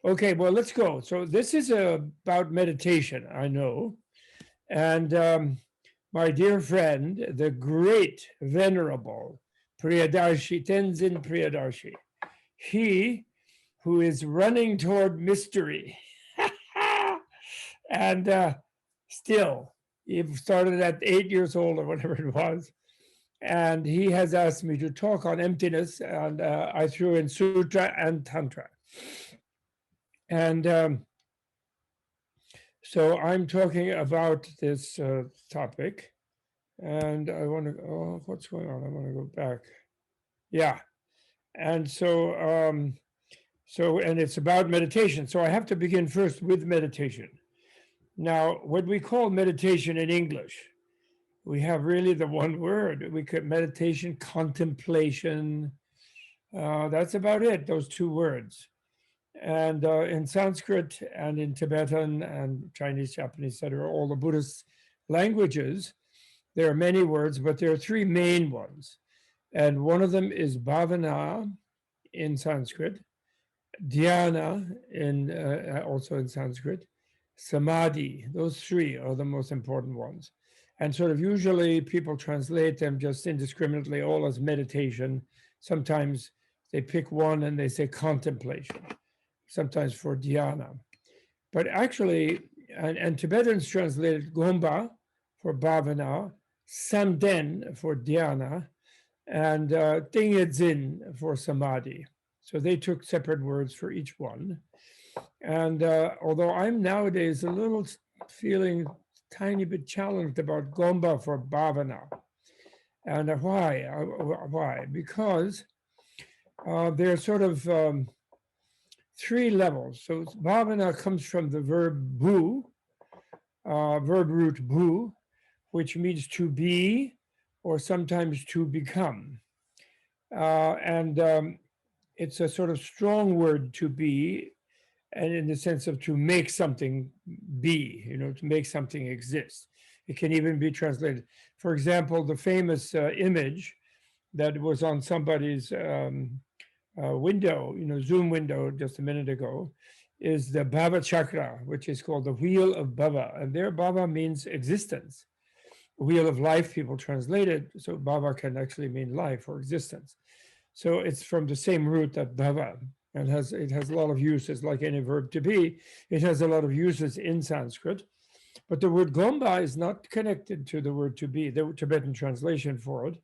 Okay, well, let's go. So this is about meditation, I know. And my dear friend, the great, venerable Priyadarshi, Tenzin Priyadarshi, he who is running toward mystery and still, he started at 8 years old or whatever it was. And he has asked me to talk on emptiness, and I threw in Sutra and Tantra. And so I'm talking about this topic, and I want to, oh, what's going on? I want to go back. Yeah. And and it's about meditation. So I have to begin first with meditation. Now, what we call meditation in English, we have really the one word. We could meditation, contemplation. That's about it, those two words. And in Sanskrit and in Tibetan and Chinese, Japanese, etc., all the Buddhist languages, there are many words, but there are three main ones. And one of them is bhavana in Sanskrit, dhyana also in Sanskrit, samadhi. Those three are the most important ones. And sort of usually people translate them just indiscriminately, all as meditation. Sometimes they pick one and they say contemplation, sometimes for dhyana. But actually, and Tibetans translated gomba for bhavana, samden for dhyana, and tingedzin for samadhi. So they took separate words for each one. And although I'm nowadays a little feeling tiny bit challenged about gomba for bhavana. And why? Why? Because they're sort of three levels. So bhavana comes from the verb bhu, verb root bhu, which means to be or sometimes to become. And it's a sort of strong word, to be, and in the sense of to make something be, to make something exist. It can even be translated. For example, the famous image that was on somebody's window, Zoom window just a minute ago, is the Bhava Chakra, which is called the Wheel of Bhava. And there, Bhava means existence. Wheel of life, people translate it. So Bhava can actually mean life or existence. So it's from the same root that Bhava, and it has a lot of uses, like any verb to be. It has a lot of uses in Sanskrit. But the word gomba is not connected to the word to be, the Tibetan translation for it.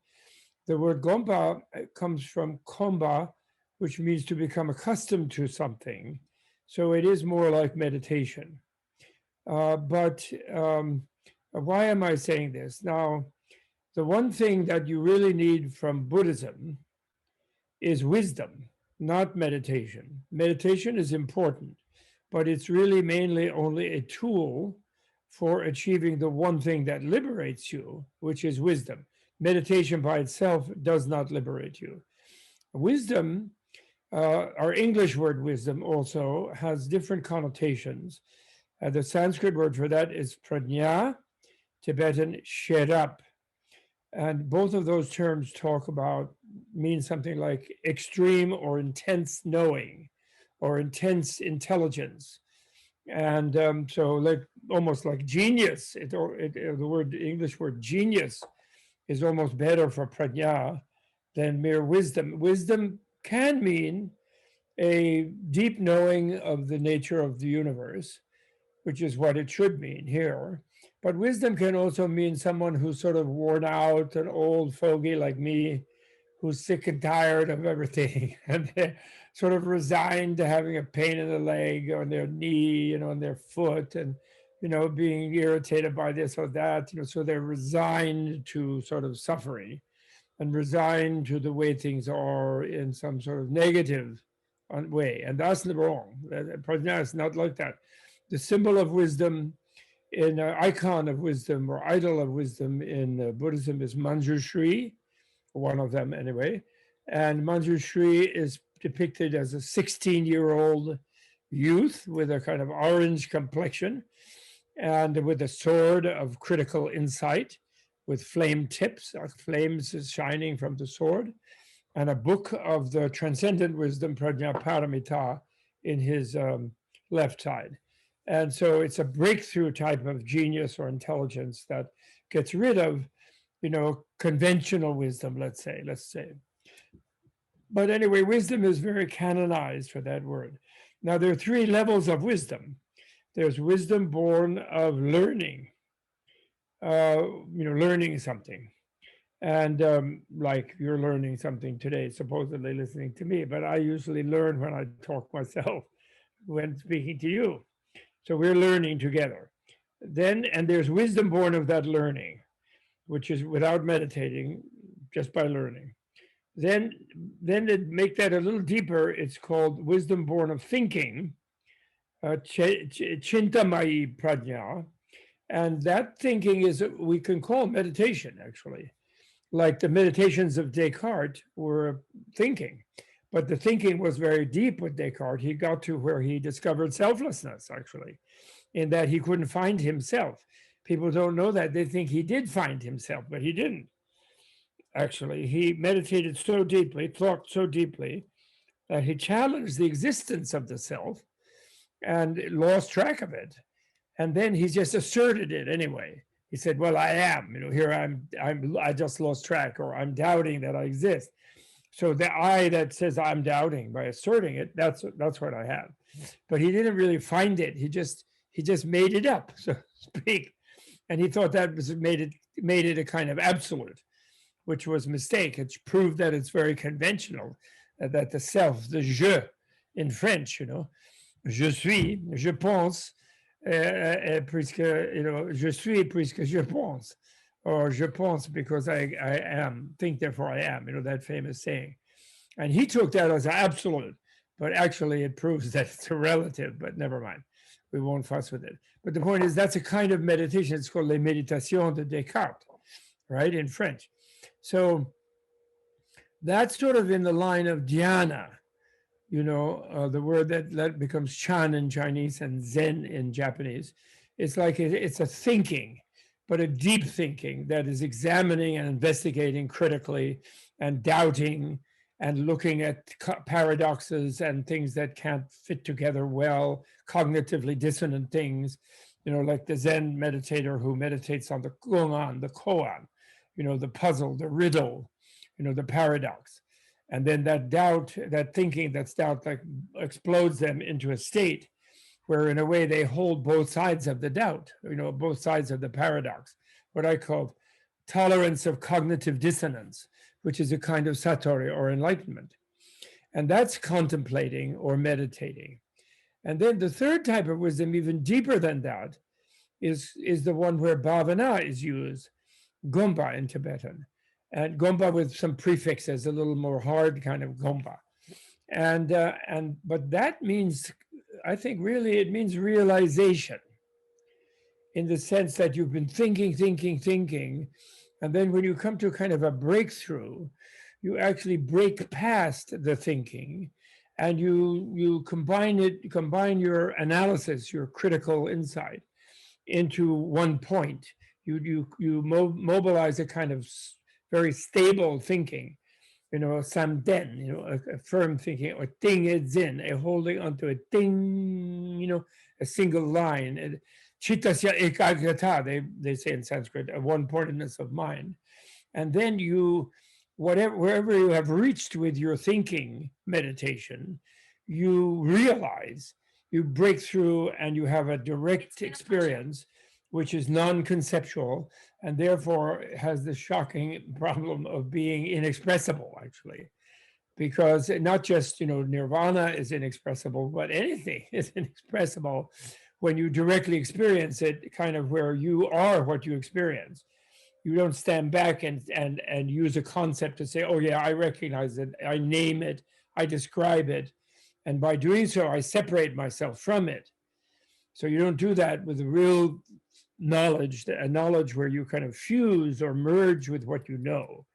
The word gomba comes from komba, which means to become accustomed to something. So it is more like meditation. But why am I saying this? Now, the one thing that you really need from Buddhism is wisdom, not meditation. Meditation is important, but it's really mainly only a tool for achieving the one thing that liberates you, which is wisdom. Meditation by itself does not liberate you. Wisdom, our English word wisdom also has different connotations. The Sanskrit word for that is prajna, Tibetan sherab. And both of those terms mean something like extreme or intense knowing or intense intelligence. And so like almost like genius, the English word genius is almost better for prajna than mere wisdom. Wisdom can mean a deep knowing of the nature of the universe, which is what it should mean here. But wisdom can also mean someone who's sort of worn out, an old fogey like me, who's sick and tired of everything, and they're sort of resigned to having a pain in the leg or their knee, on their foot, and being irritated by this or that. So they're resigned to sort of suffering and resigned to the way things are in some sort of negative way, and that's wrong. Prajna is not like that. The symbol of wisdom, in icon of wisdom or idol of wisdom in Buddhism is Manjushri, one of them anyway. And Manjushri is depicted as a 16-year-old youth with a kind of orange complexion and with a sword of critical insight with flame tips, flames is shining from the sword, and a book of the transcendent wisdom, Prajna Paramita, in his left side. And so it's a breakthrough type of genius or intelligence that gets rid of, conventional wisdom, let's say. But anyway, wisdom is very canonized for that word. Now, there are three levels of wisdom. There's wisdom born of learning, learning something. And like you're learning something today, supposedly listening to me, but I usually learn when I talk myself, when speaking to you. So we're learning together. And there's wisdom born of that learning, which is without meditating, just by learning. Then, to make that a little deeper, it's called wisdom born of thinking, chintamai prajna. And that thinking is, we can call meditation, actually. Like the meditations of Descartes were thinking, but the thinking was very deep with Descartes. He got to where he discovered selflessness, actually, in that he couldn't find himself. People don't know that. They think he did find himself, but he didn't. Actually, he meditated so deeply, thought so deeply, that he challenged the existence of the self and lost track of it. And then he just asserted it anyway. He said, well, I am, here I just lost track, or I'm doubting that I exist. So the I that says I'm doubting, by asserting it, that's what I have. But he didn't really find it. He just made it up, so to speak. And he thought that made it a kind of absolute, which was a mistake. It's proved that it's very conventional, that the self, the je in French, je suis, je pense, puisque, je suis puisque je pense, or je pense because I am, think therefore I am, that famous saying. And he took that as an absolute, but actually it proves that it's a relative, but never mind. We won't fuss with it. But the point is, that's a kind of meditation. It's called les méditations de Descartes, right, in French. So that's sort of in the line of dhyana, the word that becomes chan in Chinese and zen in Japanese. It's like it's a thinking, but a deep thinking that is examining and investigating critically and doubting and looking at paradoxes and things that can't fit together well, cognitively dissonant things, like the Zen meditator who meditates on the gongan, the koan, the puzzle, the riddle, the paradox. And then that doubt, that thinking that's doubt, like explodes them into a state where in a way they hold both sides of the doubt, both sides of the paradox, what I call tolerance of cognitive dissonance, which is a kind of satori or enlightenment. And that's contemplating or meditating. And then the third type of wisdom, even deeper than that, is the one where bhavana is used, gompa in Tibetan. And gompa with some prefixes, a little more hard kind of gompa. But that means, I think really it means realization, in the sense that you've been thinking, and then when you come to kind of a breakthrough, you actually break past the thinking, and you combine your analysis, your critical insight, into one point. You mobilize a kind of very stable thinking, samden, a firm thinking, or ting edzin, a holding onto a ting, a single line. Chittasya ekagrata, they say in Sanskrit, a one-pointedness of mind. And then wherever you have reached with your thinking meditation, you realize, you break through, and you have a direct experience, which is non-conceptual, and therefore has the shocking problem of being inexpressible, actually. Because not just, nirvana is inexpressible, but anything is inexpressible when you directly experience it, kind of where you are what you experience. You don't stand back and use a concept to say, oh yeah, I recognize it, I name it, I describe it. And by doing so, I separate myself from it. So you don't do that with the real knowledge, a knowledge where you kind of fuse or merge with what you know.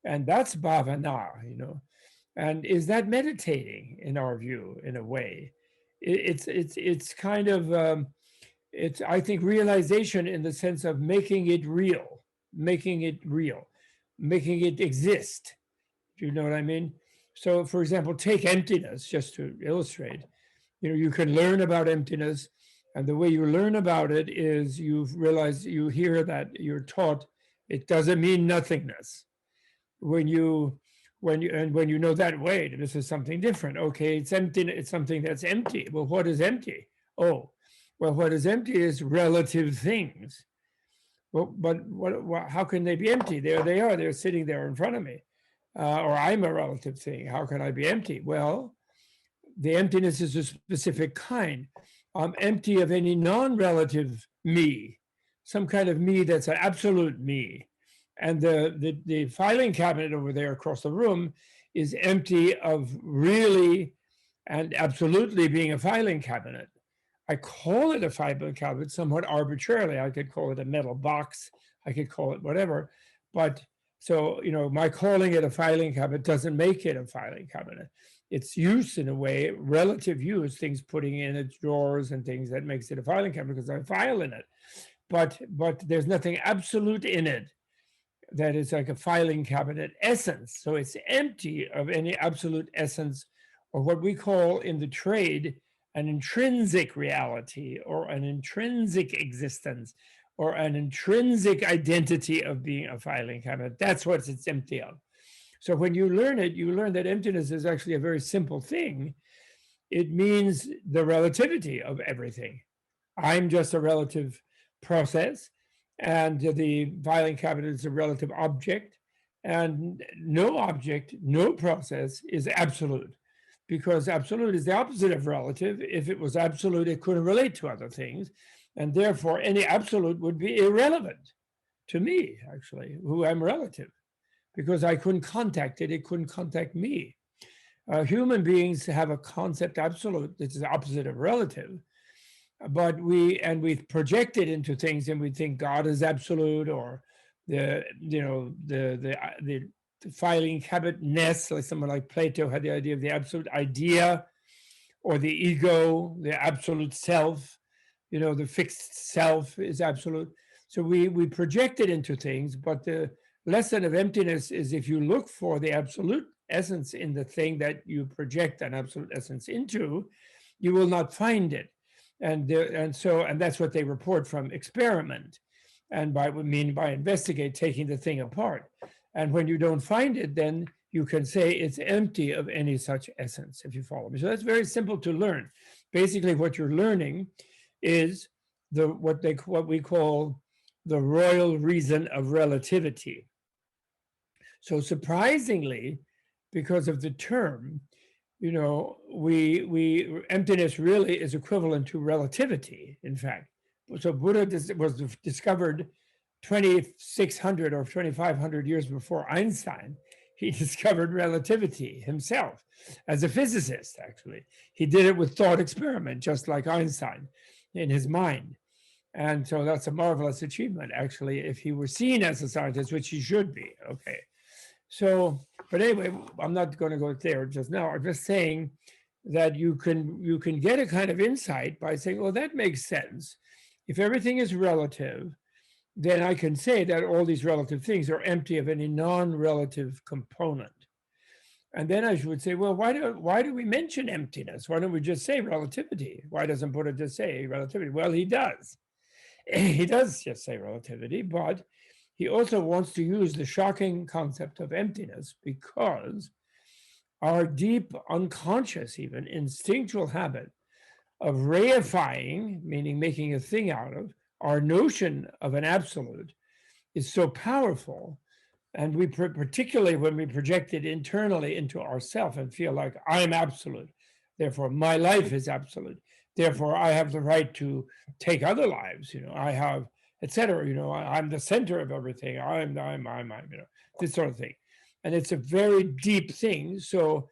And that's bhavana, And is that meditating, in our view, in a way? It's kind of, it's, I think, realization in the sense of making it real, making it exist. Do you know what I mean? So, for example, take emptiness, just to illustrate. You can learn about emptiness, and the way you learn about it is you realize, you hear that, you're taught it doesn't mean nothingness. When you when you know that, wait, this is something different. Okay, it's empty. It's something that's empty. Well, what is empty? Oh, well, what is empty is relative things. Well, but how can they be empty? There they are. They're sitting there in front of me, or I'm a relative thing. How can I be empty? Well, the emptiness is a specific kind. I'm empty of any non-relative me, some kind of me that's an absolute me. And the filing cabinet over there across the room is empty of really and absolutely being a filing cabinet. I call it a filing cabinet somewhat arbitrarily. I could call it a metal box. I could call it whatever. But so, my calling it a filing cabinet doesn't make it a filing cabinet. It's use, in a way, relative use, things putting in its drawers and things, that makes it a filing cabinet because I file in it. But there's nothing absolute in it that is like a filing cabinet essence. So it's empty of any absolute essence, or what we call in the trade an intrinsic reality, or an intrinsic existence, or an intrinsic identity of being a filing cabinet. That's what it's empty of. So when you learn it, you learn that emptiness is actually a very simple thing. It means the relativity of everything. I'm just a relative process, and the filing cabinet is a relative object, and no object, no process is absolute, because absolute is the opposite of relative. If it was absolute, it couldn't relate to other things, and therefore any absolute would be irrelevant to me, actually, who I'm relative, because I couldn't contact it, it couldn't contact me. Human beings have a concept absolute that is the opposite of relative, but we project it into things, and we think God is absolute, or the filing cabinet-ness, like someone like Plato had the idea of the absolute idea, or the ego, the absolute self, the fixed self is absolute. So we project it into things, but the lesson of emptiness is, if you look for the absolute essence in the thing that you project an absolute essence into, you will not find it. And that's what they report from experiment, and by investigate, taking the thing apart. And when you don't find it, then you can say it's empty of any such essence, if you follow me. So that's very simple to learn. Basically, what you're learning is what we call the royal reason of relativity. So surprisingly, because of the term, emptiness really is equivalent to relativity, in fact. So Buddha was discovered 2,600 or 2,500 years before Einstein. He discovered relativity himself as a physicist, actually. He did it with thought experiment, just like Einstein, in his mind. And so that's a marvelous achievement, actually, if he were seen as a scientist, which he should be. Okay. So, but anyway, I'm not going to go there just now. I'm just saying that you can get a kind of insight by saying, well, that makes sense. If everything is relative, then I can say that all these relative things are empty of any non-relative component. And then I would say, well, why do we mention emptiness? Why don't we just say relativity? Why doesn't Buddha just say relativity? Well, he does. He does just say relativity, but he also wants to use the shocking concept of emptiness, because our deep, unconscious, even instinctual habit of reifying, meaning making a thing out of, our notion of an absolute is so powerful. And we particularly when we project it internally into ourselves and feel like I'm absolute, therefore my life is absolute, therefore I have the right to take other lives, I have, etc. I'm the center of everything. I'm this sort of thing. And it's a very deep thing. So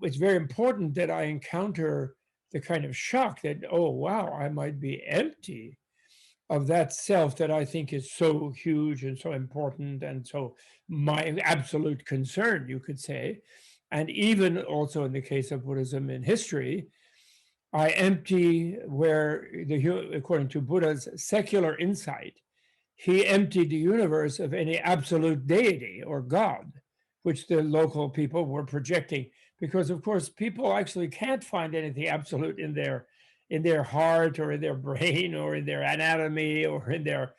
it's very important that I encounter the kind of shock that, oh, wow, I might be empty of that self that I think is so huge and so important, and so my absolute concern, you could say. And even also in the case of Buddhism in history, I empty where, according to Buddha's secular insight, he emptied the universe of any absolute deity or God, which the local people were projecting, because of course people actually can't find anything absolute in their heart or in their brain or in their anatomy or in their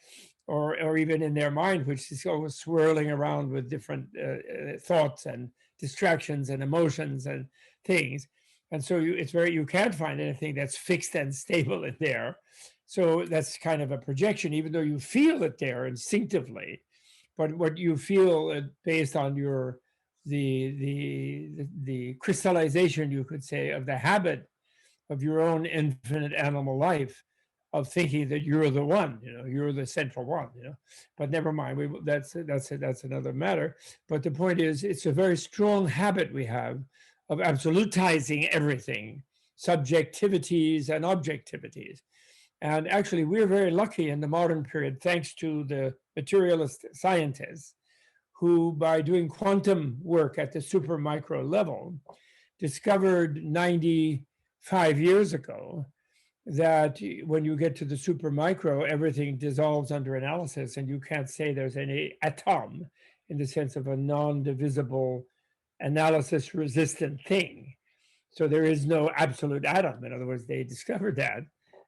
or even in their mind, which is always swirling around with different thoughts and distractions and emotions and things. And so you can't find anything that's fixed and stable in there. So that's kind of a projection, even though you feel it there instinctively. But what you feel based on your the crystallization, you could say, of the habit of your own infinite animal life, of thinking that you're the one, you're the central one, But never mind, that's another matter. But the point is, it's a very strong habit we have of absolutizing everything, subjectivities and objectivities. And actually, we're very lucky in the modern period, thanks to the materialist scientists who, by doing quantum work at the super micro level, discovered 95 years ago that when you get to the super micro, everything dissolves under analysis, and you can't say there's any atom in the sense of a non-divisible, analysis resistant thing. So there is no absolute atom. In other words, they discovered that.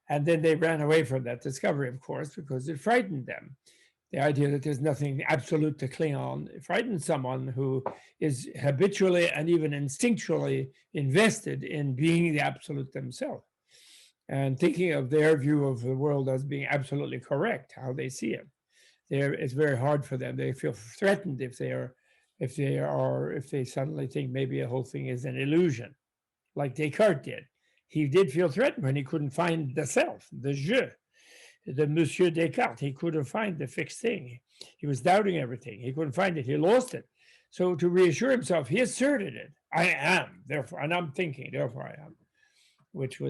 And then they ran away from that discovery, of course, because it frightened them. The idea that there's nothing absolute to cling on, it frightens someone who is habitually and even instinctually invested in being the absolute themselves and thinking of their view of the world as being absolutely correct, how they see it. It's very hard for them. They feel threatened if they suddenly think maybe a whole thing is an illusion, like Descartes did. He did feel threatened when he couldn't find the self, the je, the Monsieur Descartes. He couldn't find the fixed thing. He was doubting everything. He couldn't find it. He lost it. So to reassure himself, he asserted it. I am, therefore, and I'm thinking, therefore I am, which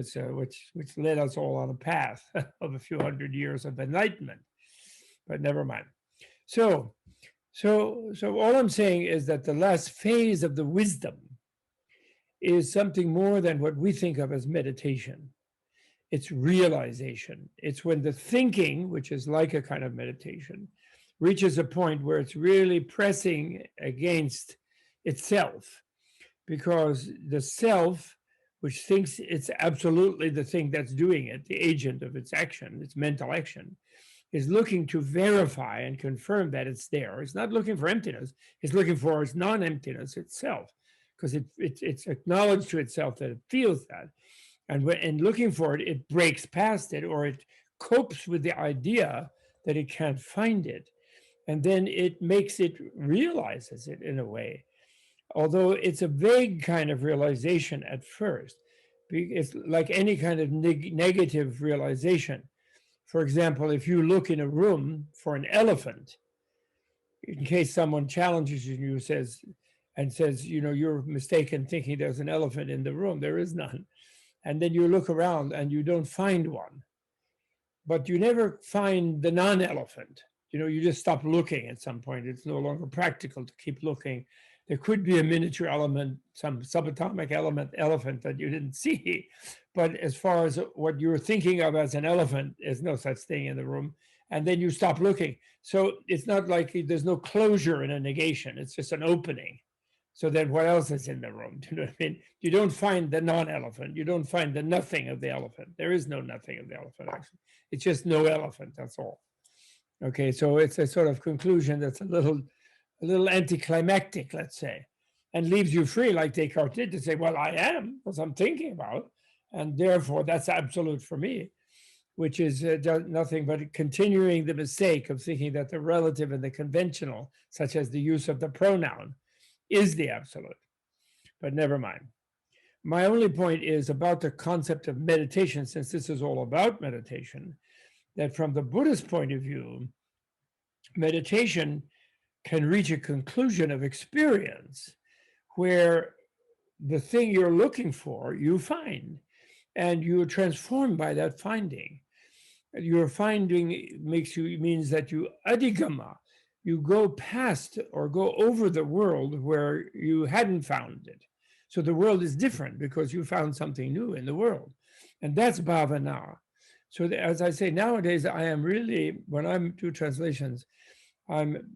led us all on a path of a few hundred years of enlightenment. But never mind. So all I'm saying is that the last phase of the wisdom is something more than what we think of as meditation. It's realization. It's when the thinking, which is like a kind of meditation, reaches a point where it's really pressing against itself, because the self, which thinks it's absolutely the thing that's doing it, the agent of its action, its mental action, is looking to verify and confirm that it's there. It's not looking for emptiness. It's looking for its non-emptiness itself, because it's acknowledged to itself that it feels that. And in looking for it, it breaks past it, or it copes with the idea that it can't find it. And then it makes it, realizes it in a way. Although it's a vague kind of realization at first. It's like any kind of negative realization. For example, if you look in a room for an elephant, in case someone challenges you and says, you're mistaken thinking there's an elephant in the room, there is none. And then you look around and you don't find one. But you never find the non-elephant. You just stop looking at some point. It's no longer practical to keep looking. There could be a miniature element, some subatomic elephant that you didn't see. But as far as what you're thinking of as an elephant, there's no such thing in the room. And then you stop looking. So it's not like there's no closure in a negation. It's just an opening. So then what else is in the room? Do you know what I mean? You don't find the non-elephant. You don't find the nothing of the elephant. There is no nothing of the elephant, actually. It's just no elephant, that's all. Okay, so it's a sort of conclusion that's a little anticlimactic, let's say, and leaves you free, like Descartes did, to say, well, I am, because I'm thinking about, and therefore that's absolute for me, which is nothing but continuing the mistake of thinking that the relative and the conventional, such as the use of the pronoun, is the absolute. But never mind. My only point is about the concept of meditation, since this is all about meditation, that from the Buddhist point of view, meditation can reach a conclusion of experience where the thing you're looking for, you find, and you're transformed by that finding. Your finding means that you adhigama, you go past or go over the world where you hadn't found it. So the world is different because you found something new in the world. And that's bhavana. So as I say, nowadays, I am really, when I do translations, I'm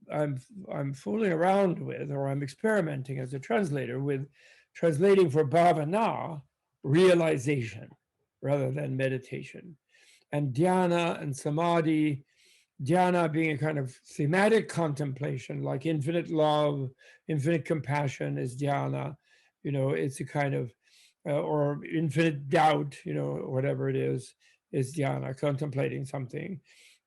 fooling around with, or I'm experimenting as a translator with translating for bhavana, realization, rather than meditation. And dhyana and samadhi, dhyana being a kind of thematic contemplation, like infinite love, infinite compassion is dhyana. It's a kind of, or infinite doubt, whatever it is dhyana, contemplating something,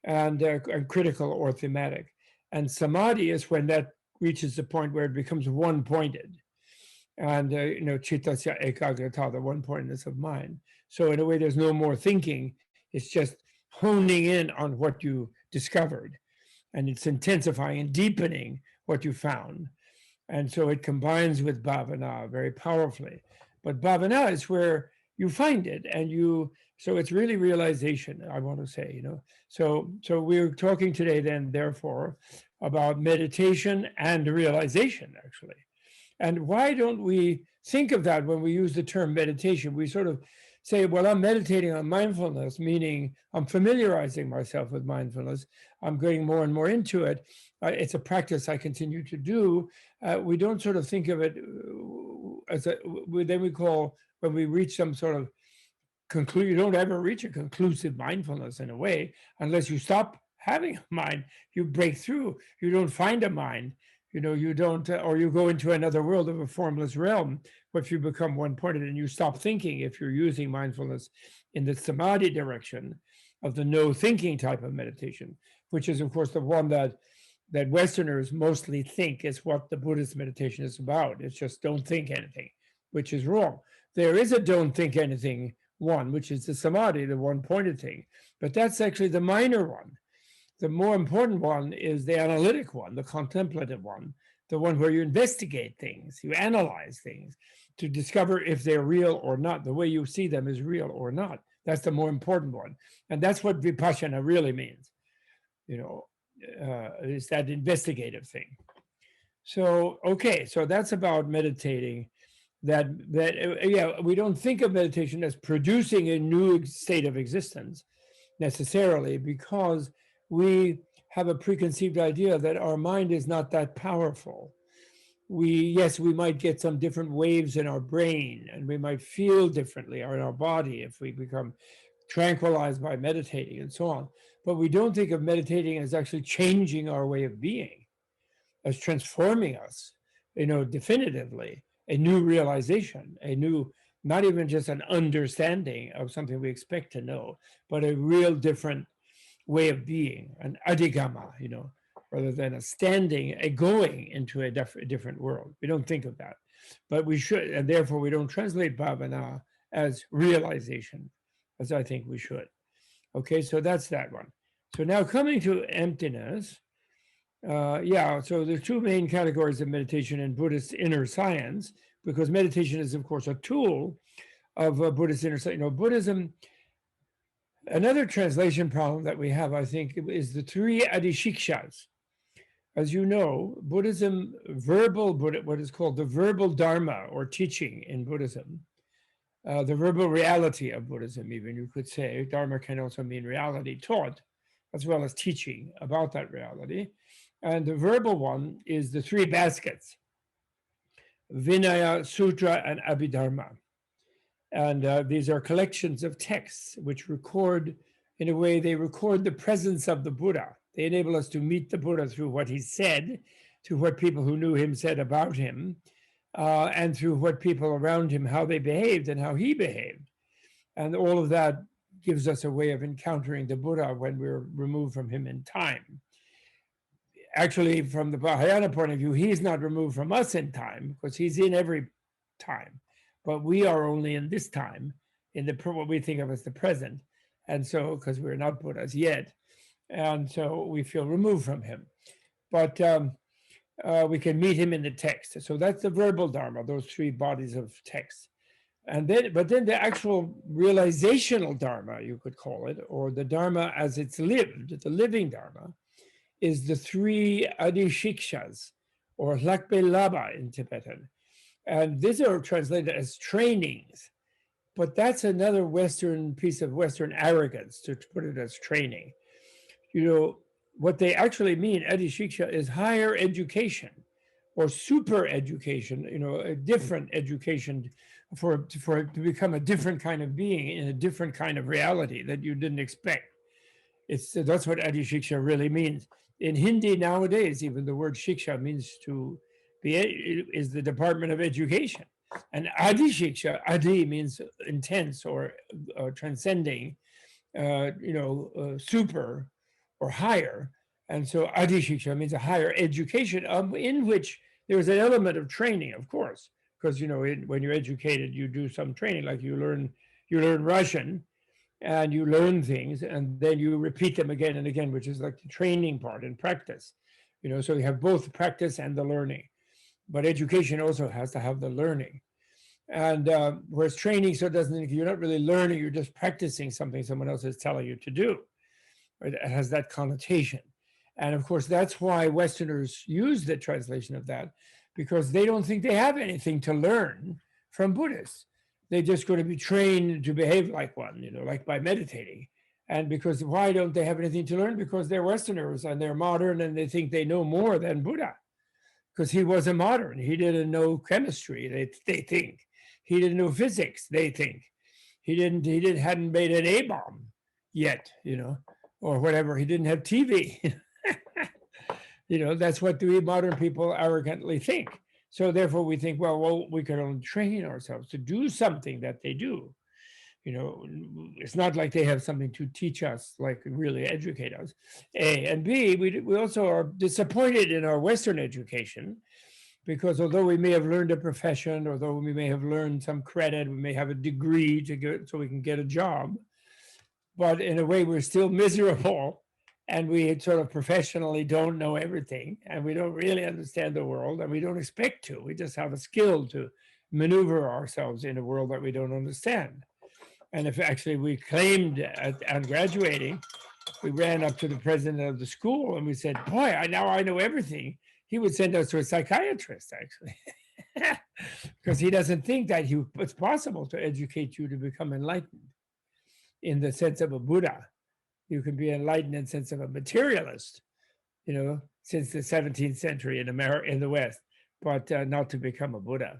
and critical or thematic. And samadhi is when that reaches the point where it becomes one-pointed. And, chittasya ekagrata, the one-pointedness of mind. So in a way, there's no more thinking. It's just honing in on what you discovered. And it's intensifying and deepening what you found. And so it combines with bhavana very powerfully. But bhavana is where you find it, so it's really realization, I want to say, So we're talking today then, therefore, about meditation and realization, actually. And why don't we think of that when we use the term meditation? We sort of say, well, I'm meditating on mindfulness, meaning I'm familiarizing myself with mindfulness. I'm getting more and more into it. It's a practice I continue to do. We don't sort of think of it as then we call, when we reach some sort of you don't ever reach a conclusive mindfulness in a way, unless you stop having a mind, you break through, you don't find a mind, you don't, or you go into another world of a formless realm, where if you become one-pointed and you stop thinking, if you're using mindfulness in the samadhi direction of the no thinking type of meditation, which is of course the one that Westerners mostly think is what the Buddhist meditation is about. It's just don't think anything, which is wrong. There is a don't think anything one, which is the samadhi, the one-pointed thing, but that's actually the minor one. The more important one is the analytic one, the contemplative one, the one where you investigate things, you analyze things to discover if they're real or not, the way you see them is real or not. That's the more important one. And that's what vipassana really means, is that investigative thing. So, okay, so that's about meditating. We don't think of meditation as producing a new state of existence necessarily, because we have a preconceived idea that our mind is not that powerful. Yes, we might get some different waves in our brain, and we might feel differently in our body if we become tranquilized by meditating and so on. But we don't think of meditating as actually changing our way of being, as transforming us, definitively, a new realization, a new, not even just an understanding of something we expect to know, but a real different way of being, an adhigama, rather than a going into a different world. We don't think of that, but we should, and therefore we don't translate bhavana as realization, as I think we should. Okay, so that's that one. So now coming to emptiness, so there's two main categories of meditation in Buddhist inner science, because meditation is, of course, a tool of Buddhist inner science. Buddhism, another translation problem that we have, I think, is the three adhishikshas. As you know, Buddhism, what is called the verbal dharma or teaching in Buddhism, the verbal reality of Buddhism, even you could say. Dharma can also mean reality taught, as well as teaching about that reality. And the verbal one is the three baskets: Vinaya, Sutra, and Abhidharma. And these are collections of texts which record, in a way, they record the presence of the Buddha. They enable us to meet the Buddha through what he said, through what people who knew him said about him, and through what people around him, how they behaved and how he behaved. And all of that gives us a way of encountering the Buddha when we're removed from him in time. Actually, from the Mahayana point of view, he's not removed from us in time, because he's in every time, but we are only in this time, in what we think of as the present. And so, because we're not Buddhas yet, and so we feel removed from him. But we can meet him in the text. So that's the verbal dharma, those three bodies of text. But then the actual realizational dharma, you could call it, or the dharma as it's lived, the living dharma, is the three adhishikshas, or lakpe laba in Tibetan. And these are translated as trainings, but that's another Western piece of Western arrogance to put it as training. What they actually mean, adhishiksha, is higher education, or super education, a different education to become a different kind of being in a different kind of reality that you didn't expect. That's what Adi Shiksha really means. In Hindi nowadays, even the word Shiksha means to be, is the Department of Education. And Adi Shiksha, Adi means intense or transcending, super or higher. And so Adi Shiksha means a higher education, in which there's an element of training, of course, because when you're educated, you do some training, like you learn Russian, and you learn things, and then you repeat them again and again, which is like the training part and practice. So you have both practice and the learning, but education also has to have the learning. And whereas training, so it doesn't, you're not really learning, you're just practicing something someone else is telling you to do. Right? It has that connotation. And of course, that's why Westerners use the translation of that, because they don't think they have anything to learn from Buddhists. They're just going to be trained to behave like one, like by meditating. And because why don't they have anything to learn? Because they're Westerners and they're modern and they think they know more than Buddha. Because he was a modern. He didn't know chemistry, they think. He didn't know physics, they think. Hadn't made an A-bomb yet, or whatever. He didn't have TV. That's what the modern people arrogantly think. So therefore we think, well, we can only train ourselves to do something that they do. It's not like they have something to teach us, like really educate us. A, and B, we also are disappointed in our Western education, because although we may have learned a profession, although we may have learned some credit, we may have a degree so we can get a job, but in a way we're still miserable, and we sort of professionally don't know everything, and we don't really understand the world, and we don't expect to. We just have a skill to maneuver ourselves in a world that we don't understand. And if actually we claimed on graduating, we ran up to the president of the school and we said, boy, now I know everything. He would send us to a psychiatrist, actually, because he doesn't think that it's possible to educate you to become enlightened in the sense of a Buddha. You can be enlightened in the sense of a materialist, since the 17th century in the West, but not to become a Buddha.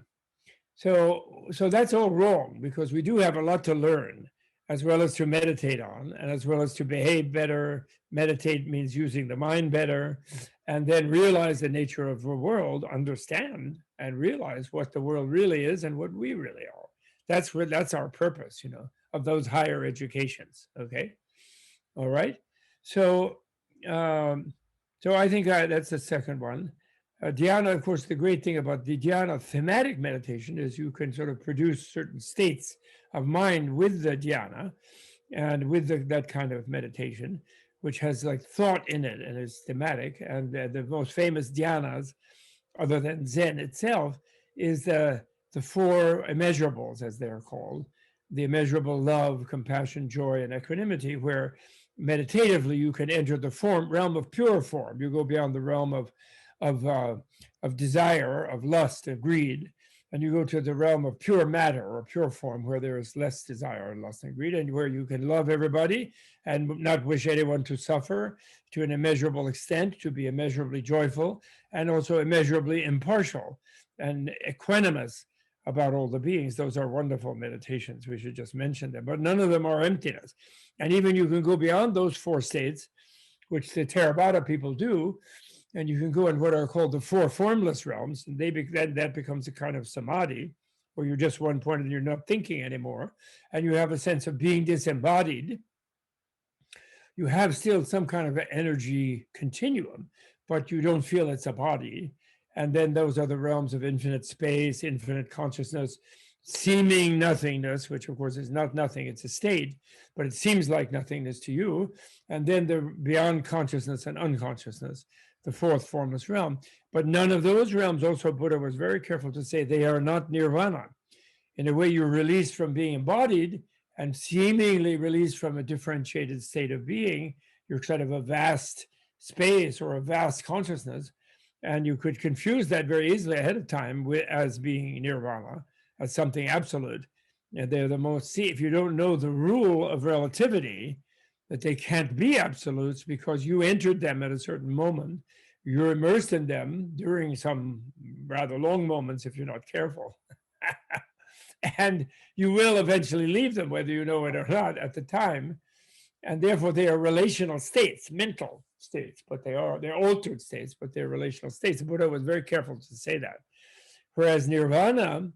So that's all wrong, because we do have a lot to learn, as well as to meditate on, and as well as to behave better. Meditate means using the mind better, and then realize the nature of the world, understand and realize what the world really is and what we really are. That's our purpose, of those higher educations. Okay, all right. So I think that's the second one. Dhyana, of course, the great thing about the dhyana thematic meditation is you can sort of produce certain states of mind with the dhyana and with that kind of meditation, which has like thought in it and is thematic. And the most famous dhyanas, other than Zen itself, is the four immeasurables, as they're called, the immeasurable love, compassion, joy, and equanimity, where meditatively you can enter the realm of pure form. You go beyond the realm of desire, of lust, of greed, and you go to the realm of pure matter or pure form, where there is less desire and lust and greed, and where you can love everybody and not wish anyone to suffer to an immeasurable extent, to be immeasurably joyful and also immeasurably impartial and equanimous about all the beings. Those are wonderful meditations. We should just mention them, but none of them are emptiness. And even you can go beyond those four states, which the Theravada people do, and you can go in what are called the four formless realms, and that becomes a kind of samadhi, where you're just one point and you're not thinking anymore, and you have a sense of being disembodied. You have still some kind of an energy continuum, but you don't feel it's a body. And then those are the realms of infinite space, infinite consciousness, seeming nothingness, which of course is not nothing, it's a state, but it seems like nothingness to you. And then the beyond consciousness and unconsciousness, the fourth formless realm. But none of those realms, also Buddha was very careful to say, they are not nirvana. In a way, you're released from being embodied and seemingly released from a differentiated state of being. You're kind of a vast space or a vast consciousness. And you could confuse that very easily ahead of time as being nirvana, as something absolute. And they're the most, see, if you don't know the rule of relativity, that they can't be absolutes because you entered them at a certain moment, you're immersed in them during some rather long moments if you're not careful. And you will eventually leave them, whether you know it or not at the time. And therefore, they are relational states, mental states, but they're altered states, but they're relational states. The Buddha was very careful to say that. Whereas nirvana,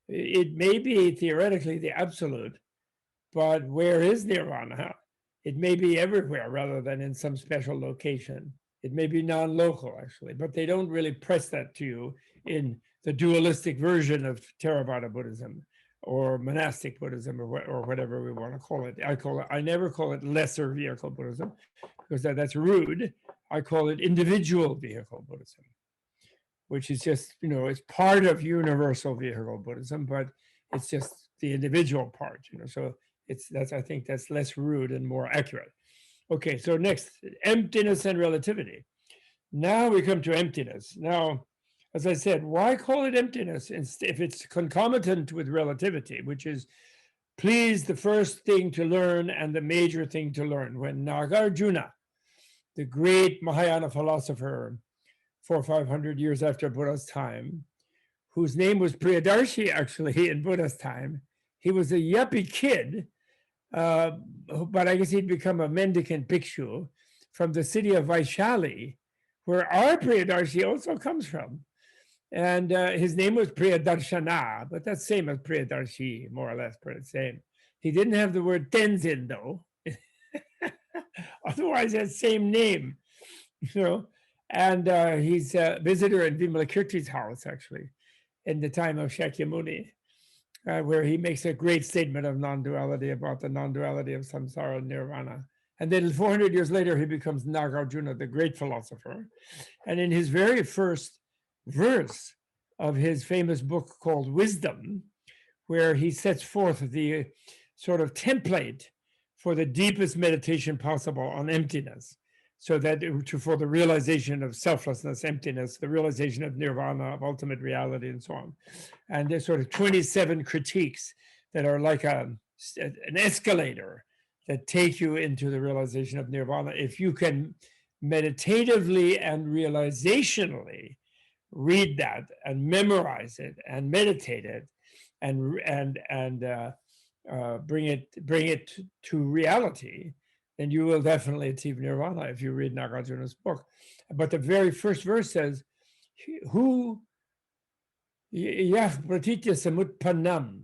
it may be theoretically the absolute, but where is nirvana? It may be everywhere rather than in some special location. It may be non-local, actually, but they don't really press that to you in the dualistic version of Theravada Buddhism or monastic Buddhism or whatever we want to call it. I never call it lesser vehicle Buddhism because that's rude. I call it individual vehicle Buddhism, which is just, it's part of universal vehicle Buddhism, but it's just the individual part, so I think that's less rude and more accurate. Okay, so next, emptiness and relativity. Now we come to emptiness. Now, as I said, why call it emptiness if it's concomitant with relativity, which is, please, the first thing to learn and the major thing to learn. When Nagarjuna, the great Mahayana philosopher, 400 or 500 years after Buddha's time, whose name was Priyadarshi, actually, in Buddha's time, he was a yuppie kid, but I guess he'd become a mendicant bhikshu from the city of Vaishali, where our Priyadarshi also comes from. And his name was Priyadarshana, but that's same as Priyadarshi, more or less, but it's same. He didn't have the word Tenzin, though. Otherwise, that same name, And he's a visitor in Vimalakirti's house, actually, in the time of Shakyamuni, where he makes a great statement of non-duality, about the non-duality of samsara and nirvana. And then 400 years later, he becomes Nagarjuna, the great philosopher. And in his very first verse of his famous book called Wisdom, where he sets forth the sort of template for the deepest meditation possible on emptiness, so that for the realization of selflessness, emptiness, the realization of nirvana, of ultimate reality, and so on. And there's sort of 27 critiques that are like an escalator that take you into the realization of nirvana. If you can meditatively and realizationally read that and memorize it and meditate it and bring it to reality, then you will definitely achieve nirvana if you read Nagarjuna's book. But the very first verse says, who yah pratitya samutpannam,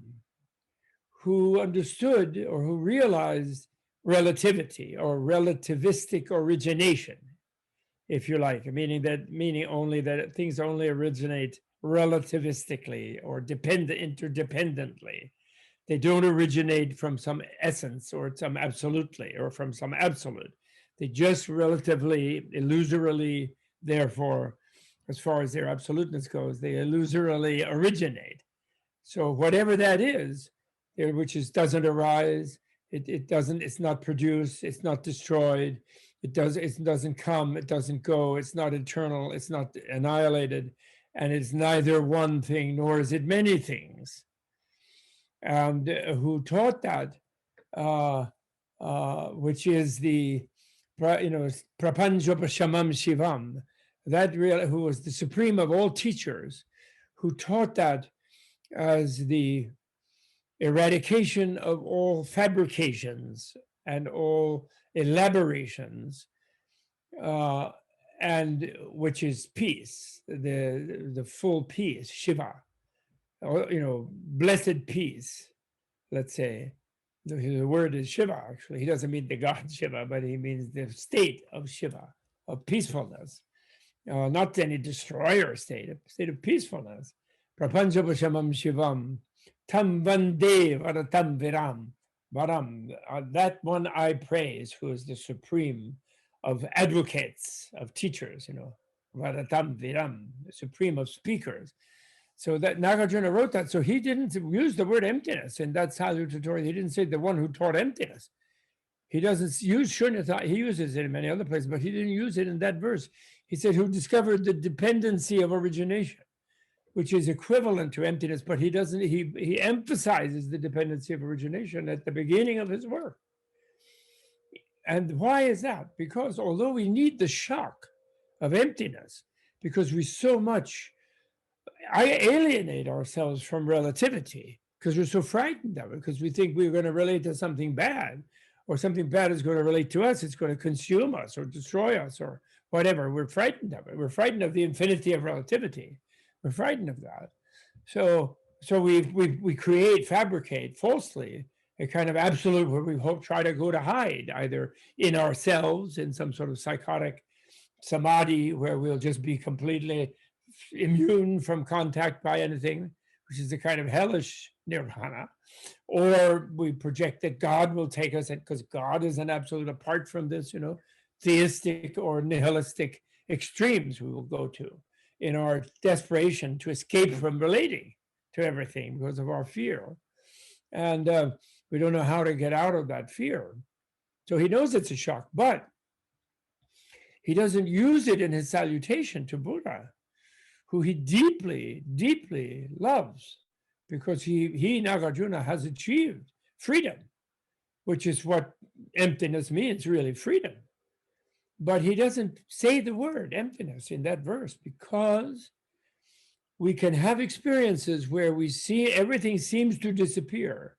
who understood or who realized relativity or relativistic origination, if you like, meaning only that things only originate relativistically or interdependently. They don't originate from some essence or some absolutely or from some absolute. They just relatively, illusorily, therefore, as far as their absoluteness goes, they illusorily originate. So whatever that is, which doesn't arise, it's not produced, it's not destroyed, it doesn't come, it doesn't go, it's not eternal, it's not annihilated, and it's neither one thing nor is it many things. And who taught that, which is the, Prapanjopashamam Shivam, who was the supreme of all teachers, who taught that as the eradication of all fabrications and all elaborations, and which is peace, the full peace, Shiva, blessed peace, let's say. The word is Shiva, actually. He doesn't mean the god Shiva, but he means the state of Shiva, of peacefulness. Not any destroyer state, a state of peacefulness. Prapanjapashamam Shivam, tam vande varatam viram, varam. That one I praise, who is the supreme of advocates, of teachers, varatam viram, the supreme of speakers. So that Nagarjuna wrote that. So he didn't use the word emptiness in that salutatory. He didn't say the one who taught emptiness. He doesn't use shunyata. He uses it in many other places, but he didn't use it in that verse. He said who discovered the dependency of origination, which is equivalent to emptiness, but he doesn't. He emphasizes the dependency of origination at the beginning of his work. And why is that? Because although we need the shock of emptiness, because we so much alienate ourselves from relativity because we're so frightened of it, because we think we're going to relate to something bad, or something bad is going to relate to us. It's going to consume us or destroy us or whatever. We're frightened of it. We're frightened of the infinity of relativity. We're frightened of that. So we create, fabricate falsely a kind of absolute where we hope try to go to hide, either in ourselves, in some sort of psychotic samadhi where we'll just be completely immune from contact by anything, which is a kind of hellish nirvana, or we project that God will take us, because God is an absolute apart from this, theistic or nihilistic extremes we will go to in our desperation to escape from relating to everything because of our fear. And we don't know how to get out of that fear. So he knows it's a shock, but he doesn't use it in his salutation to Buddha, who he deeply, deeply loves, because he Nagarjuna, has achieved freedom, which is what emptiness means, really, freedom. But he doesn't say the word emptiness in that verse, because we can have experiences where we see everything seems to disappear,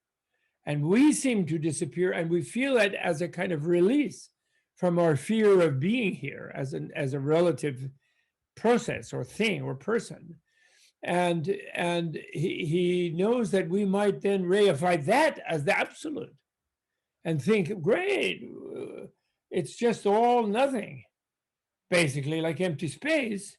and we seem to disappear, and we feel it as a kind of release from our fear of being here as a relative process or thing or person. And he knows that we might then reify that as the absolute and think, great, it's just all nothing, basically, like empty space.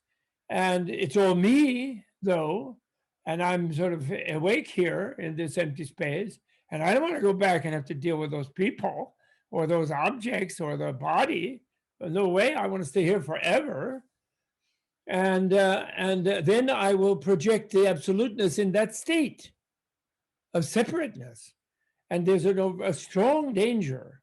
And it's all me, though, and I'm sort of awake here in this empty space. And I don't want to go back and have to deal with those people or those objects or the body. No way, I want to stay here forever. And then I will project the absoluteness in that state of separateness. And there's a strong danger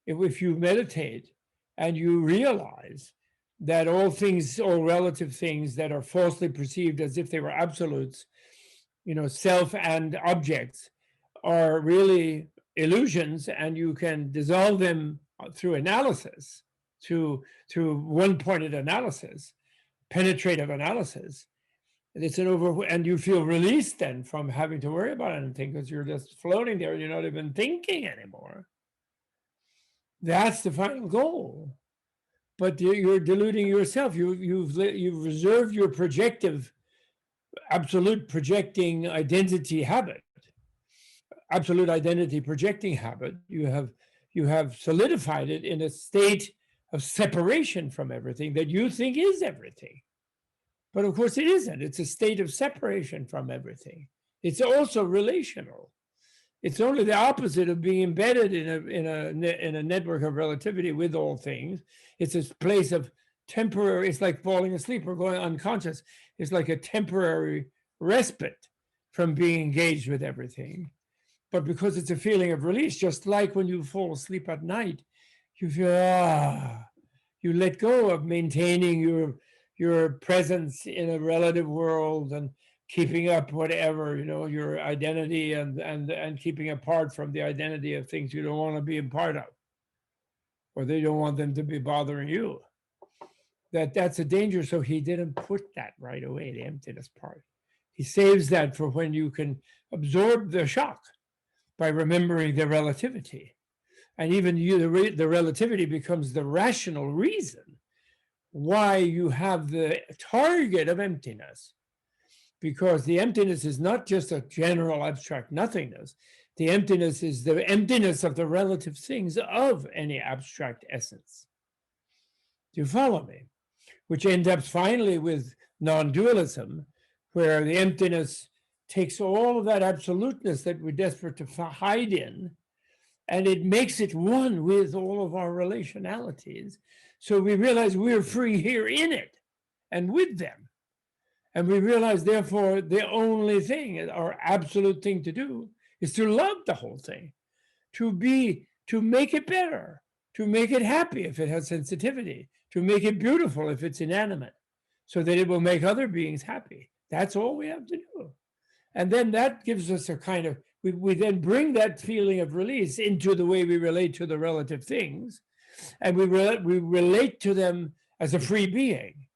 if you meditate and you realize that all things, all relative things that are falsely perceived as if they were absolutes, self and objects, are really illusions, and you can dissolve them through analysis, through one-pointed analysis, penetrative analysis. And you feel released then from having to worry about anything, because you're just floating there. You're not even thinking anymore. That's the final goal. But you're deluding yourself. You've reserved your projective, absolute projecting identity habit, absolute identity projecting habit. You have solidified it in a state of separation from everything that you think is everything. But of course it isn't. It's a state of separation from everything. It's also relational. It's only the opposite of being embedded in a network of relativity with all things. It's a place of temporary, it's like falling asleep or going unconscious. It's like a temporary respite from being engaged with everything. But because it's a feeling of release, just like when you fall asleep at night, you feel, you let go of maintaining your presence in a relative world and keeping up whatever, your identity and keeping apart from the identity of things you don't want to be a part of, or they don't want them to be bothering you. That's a danger. So he didn't put that right away, the emptiness part. He saves that for when you can absorb the shock by remembering the relativity. And even the relativity becomes the rational reason why you have the target of emptiness. Because the emptiness is not just a general abstract nothingness. The emptiness is the emptiness of the relative things of any abstract essence. Do you follow me? Which ends up finally with non-dualism, where the emptiness takes all of that absoluteness that we're desperate to hide in, and it makes it one with all of our relationalities. So we realize we're free here in it and with them. And we realize, therefore, the only thing, our absolute thing to do, is to love the whole thing, to make it better, to make it happy if it has sensitivity, to make it beautiful if it's inanimate, so that it will make other beings happy. That's all we have to do. And then that gives us a kind of, we then bring that feeling of release into the way we relate to the relative things, and we relate to them as a free being.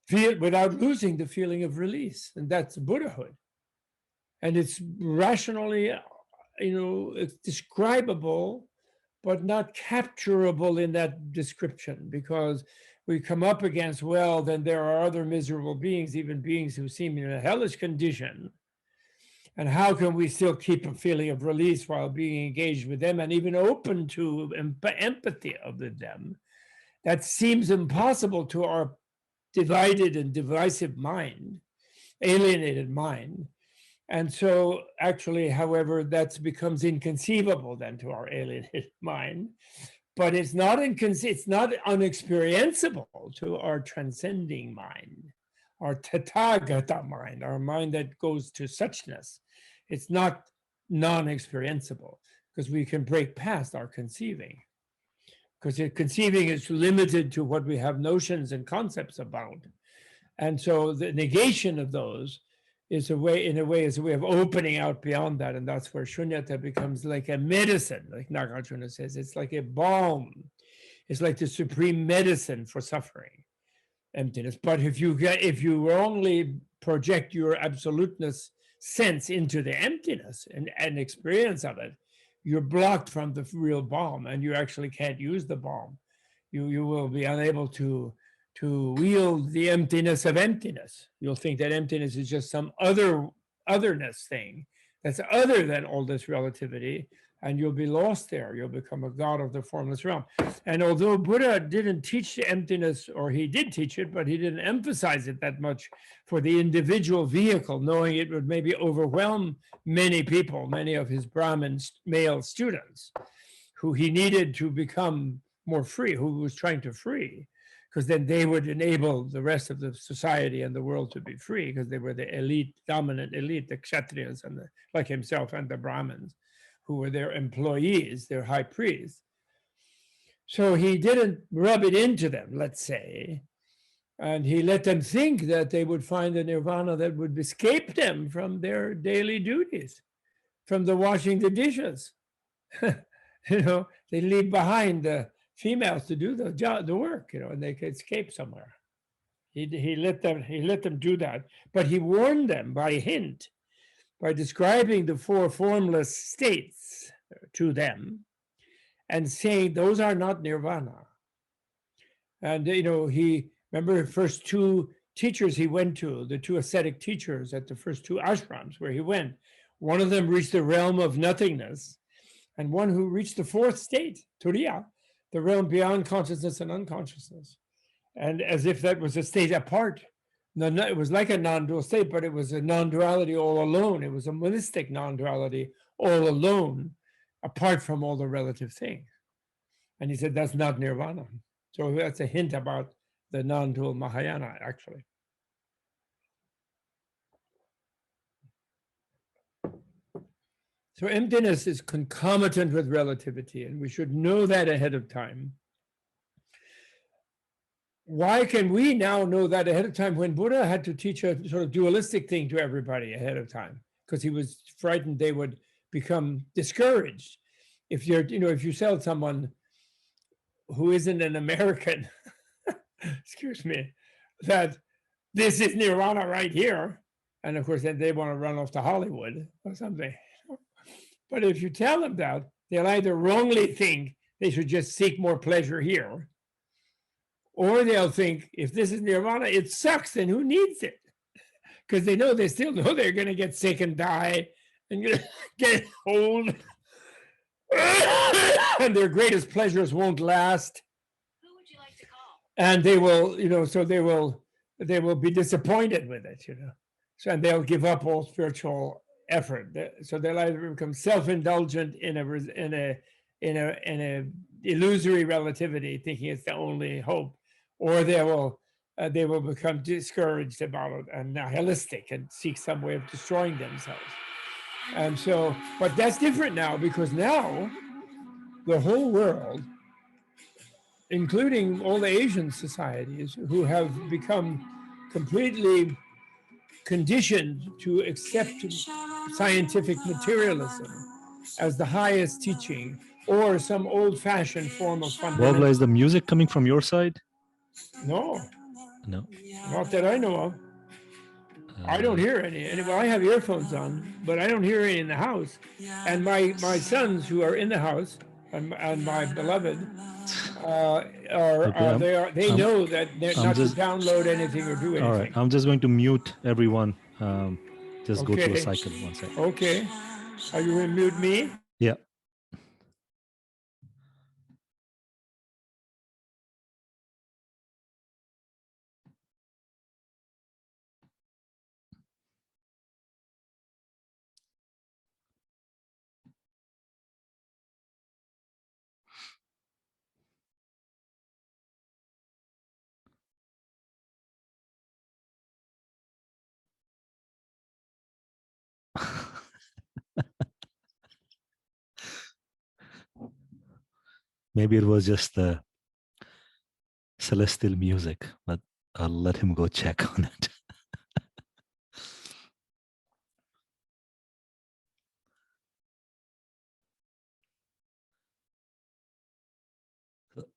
feel without losing the feeling of release, and that's Buddhahood. And it's rationally, it's describable, but not capturable in that description, because we come up against, well, then there are other miserable beings, even beings who seem in a hellish condition. And how can we still keep a feeling of release while being engaged with them and even open to empathy of them? That seems impossible to our divided and divisive mind, alienated mind. And so actually, however, that becomes inconceivable then to our alienated mind, but it's not unexperienceable to our transcending mind, our tathagata mind, our mind that goes to suchness. It's not non-experienceable because we can break past our conceiving, because conceiving is limited to what we have notions and concepts about. And so the negation of those is a way of opening out beyond that. And that's where shunyata becomes like a medicine, like Nagarjuna says. It's like a balm. It's like the supreme medicine for suffering, emptiness. But if you wrongly project your absoluteness sense into the emptiness and experience of it, you're blocked from the real balm, and you actually can't use the balm. You will be unable to wield the emptiness of emptiness. You'll think that emptiness is just some otherness thing that's other than all this relativity, and you'll be lost there. You'll become a god of the formless realm. And although Buddha didn't teach the emptiness, or he did teach it, but he didn't emphasize it that much for the individual vehicle, knowing it would maybe overwhelm many people, many of his Brahmin male students, who he needed to become more free, who was trying to free, because then they would enable the rest of the society and the world to be free, because they were the elite, dominant elite, the Kshatriyas, and like himself, and the Brahmins, who were their employees, their high priests. So he didn't rub it into them, let's say, and he let them think that they would find a nirvana that would escape them from their daily duties, from the washing the dishes. They leave behind the females to do the job, the work, and they could escape somewhere. He let them do that, but he warned them by hint, by describing the four formless states to them, and saying those are not nirvana. And he remember the first two teachers he went to, the two ascetic teachers at the first two ashrams where he went. One of them reached the realm of nothingness, and one who reached the fourth state, Turiya, the realm beyond consciousness and unconsciousness. And as if that was a state apart. It was like a non-dual state, but it was a non-duality all alone. It was a monistic non-duality all alone, apart from all the relative things. And he said, that's not nirvana. So that's a hint about the non-dual Mahayana, actually. So emptiness is concomitant with relativity, and we should know that ahead of time. Why can we now know that ahead of time when Buddha had to teach a sort of dualistic thing to everybody ahead of time? Because he was frightened they would become discouraged. If you tell someone who isn't an American, excuse me, that this is nirvana right here, and of course then they want to run off to Hollywood or something. But if you tell them that, they'll either wrongly think they should just seek more pleasure here, or they'll think, if this is nirvana, it sucks, then who needs it? Because they still know they're going to get sick and die and get old. And their greatest pleasures won't last. Who would you like to call? And they will, so they will be disappointed with it, So, and they'll give up all spiritual effort. So they'll either become self-indulgent in a illusory relativity, thinking it's the only hope, or they will become discouraged about it and nihilistic and seek some way of destroying themselves. And so, but that's different now, because now the whole world, including all the Asian societies who have become completely conditioned to accept scientific materialism as the highest teaching, or some old-fashioned form of fundamental. Bobla, is the music coming from your side? No. No. Not that I know of. I don't hear any. Well, I have earphones on, but I don't hear any in the house. And my sons who are in the house and my beloved Okay, they know that they're I'm not just to download anything or do all right. anything. I'm just going to mute everyone. Just go through a Okay. cycle. One second. Okay. Are you going to mute me? Yeah. Maybe it was just the celestial music, but I'll let him go check on it.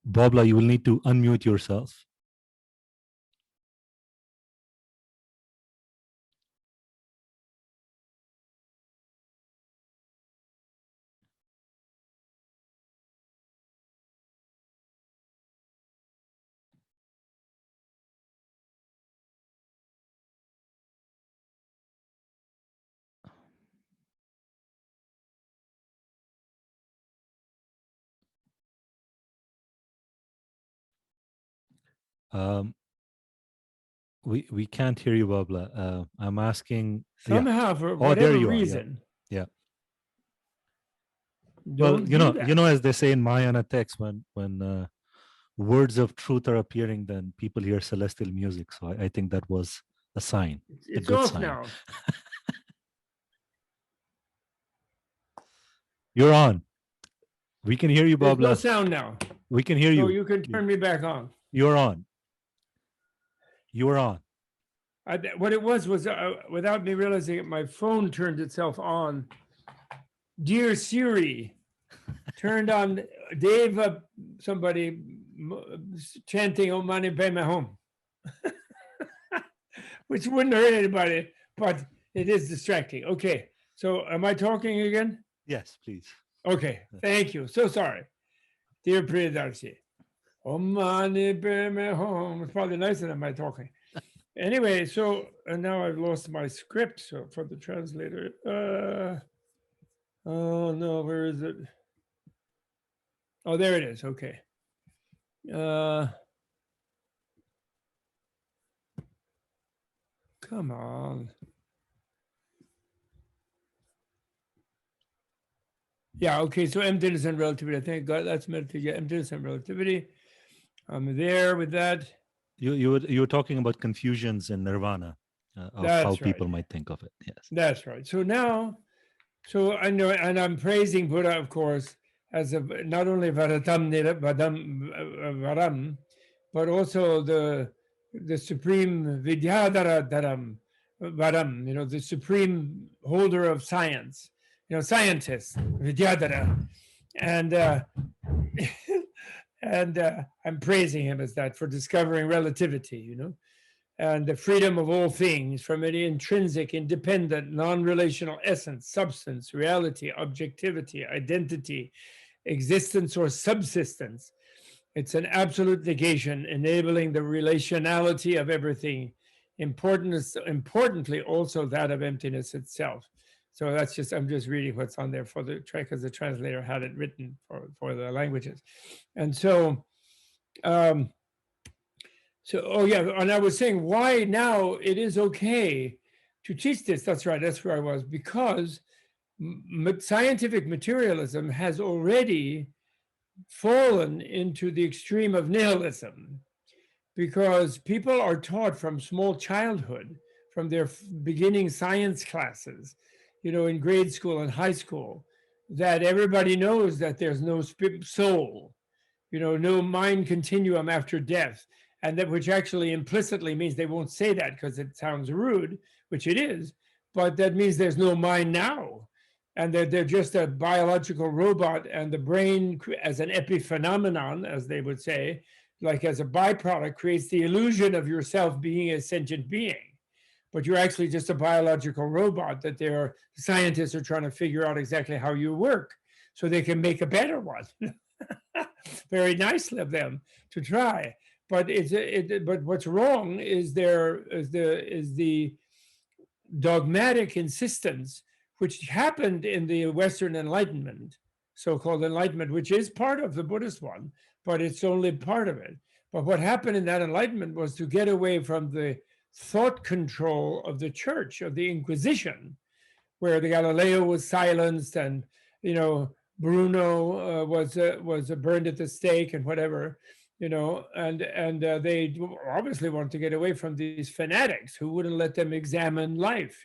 Bobla, you will need to unmute yourself. We can't hear you, Bobla. I'm asking. Somehow, for Oh, whatever there you are. reason, Yeah. Well, don't do that. as they say in Mahayana text, when words of truth are appearing, then people hear celestial music. So I think that was a sign, a It's good off sign. now. You're on. We can hear you, There's no Bobla. sound now. We can hear So you. you can turn me back on. You're on. You're on. What it was without me realizing it, my phone turned itself on. Dear Siri, turned on Deva, somebody chanting Om Mani Padme Hum, which wouldn't hurt anybody, but it is distracting. Okay, so am I talking again? Yes, please. Okay, thank you. So sorry. Dear Priyadarshi, Om Mani Padme Hum. It's probably nicer than my talking. Anyway, so and now I've lost my script. So for the translator, oh no, where is it? Oh, there it is. Okay. Come on. Yeah. Okay. So emptiness and relativity. I think God, that's meditation. Yeah, emptiness and relativity. I'm there with that. You were talking about confusions in nirvana, of That's how right. people might think of it. Yes. That's right. So now, so I know, and I'm praising Buddha, of course, as a not only Varatam Varam, but also the supreme Vidyadhara Dharam Varam, the supreme holder of science, scientist, Vidyadhara. And and I'm praising him as that for discovering relativity, and the freedom of all things from any intrinsic, independent, non-relational essence, substance, reality, objectivity, identity, existence, or subsistence. It's an absolute negation, enabling the relationality of everything. Importantly, also that of emptiness itself. So that's just, I'm just reading what's on there for the track, because the translator had it written for the languages. And so, oh yeah, and I was saying why now it is okay to teach this. That's right, that's where I was, because scientific materialism has already fallen into the extreme of nihilism, because people are taught from small childhood, from their beginning science classes, in grade school and high school, that everybody knows that there's no soul, no mind continuum after death, and that, which actually implicitly means, they won't say that because it sounds rude, which it is, but that means there's no mind now, and that they're just a biological robot, and the brain as an epiphenomenon, as they would say, like as a byproduct, creates the illusion of yourself being a sentient being. But you're actually just a biological robot that their scientists are trying to figure out exactly how you work so they can make a better one. Very nicely of them to try. But but what's wrong is the dogmatic insistence which happened in the Western Enlightenment, so-called Enlightenment, which is part of the Buddhist one, but it's only part of it. But what happened in that Enlightenment was to get away from the thought control of the church, of the Inquisition, where the Galileo was silenced, and Bruno was burned at the stake and whatever, and they obviously want to get away from these fanatics who wouldn't let them examine life,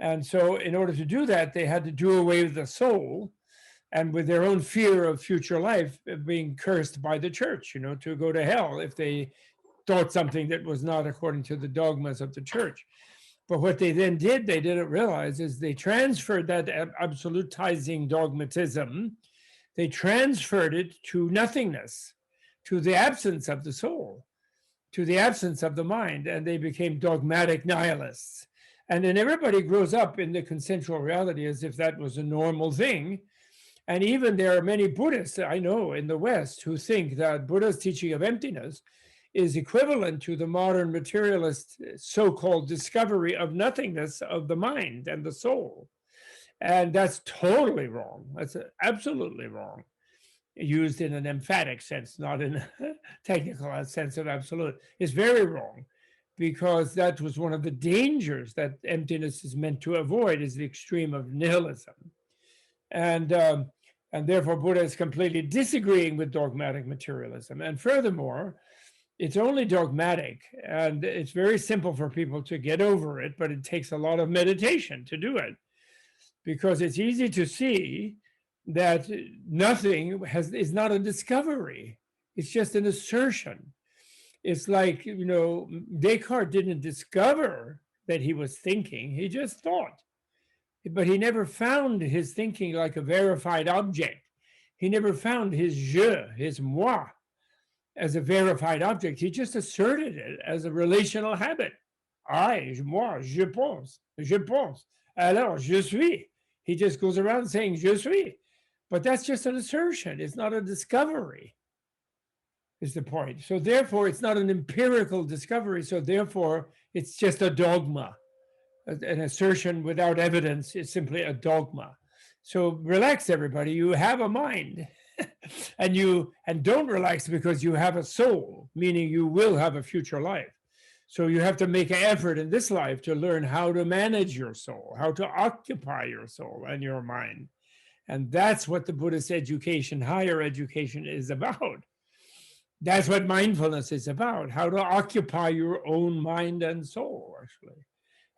and so in order to do that, they had to do away with the soul, and with their own fear of future life being cursed by the church, to go to hell if they thought something that was not according to the dogmas of the church. But what they then did, they didn't realize, is they transferred that absolutizing dogmatism, they transferred it to nothingness, to the absence of the soul, to the absence of the mind, and they became dogmatic nihilists. And then everybody grows up in the consensual reality as if that was a normal thing. And even there are many Buddhists I know in the West who think that Buddha's teaching of emptiness is equivalent to the modern materialist so-called discovery of nothingness of the mind and the soul. And that's totally wrong. That's absolutely wrong. Used in an emphatic sense, not in a technical sense of absolute. It's very wrong, because that was one of the dangers that emptiness is meant to avoid, is the extreme of nihilism. And therefore Buddha is completely disagreeing with dogmatic materialism. And furthermore, it's only dogmatic, and it's very simple for people to get over it, but it takes a lot of meditation to do it, because it's easy to see that nothing is not a discovery. It's just an assertion. It's like, Descartes didn't discover that he was thinking, he just thought. But he never found his thinking like a verified object. He never found his je, his moi, as a verified object. He just asserted it as a relational habit. I, moi, je pense, alors je suis. He just goes around saying je suis. But that's just an assertion. It's not a discovery, is the point. So therefore, it's not an empirical discovery. So therefore, it's just a dogma. An assertion without evidence is simply a dogma. So relax, everybody. You have a mind. and don't relax because you have a soul, meaning you will have a future life. So you have to make an effort in this life to learn how to manage your soul, how to occupy your soul and your mind. And that's what the Buddhist education, higher education, is about. That's what mindfulness is about, how to occupy your own mind and soul, actually,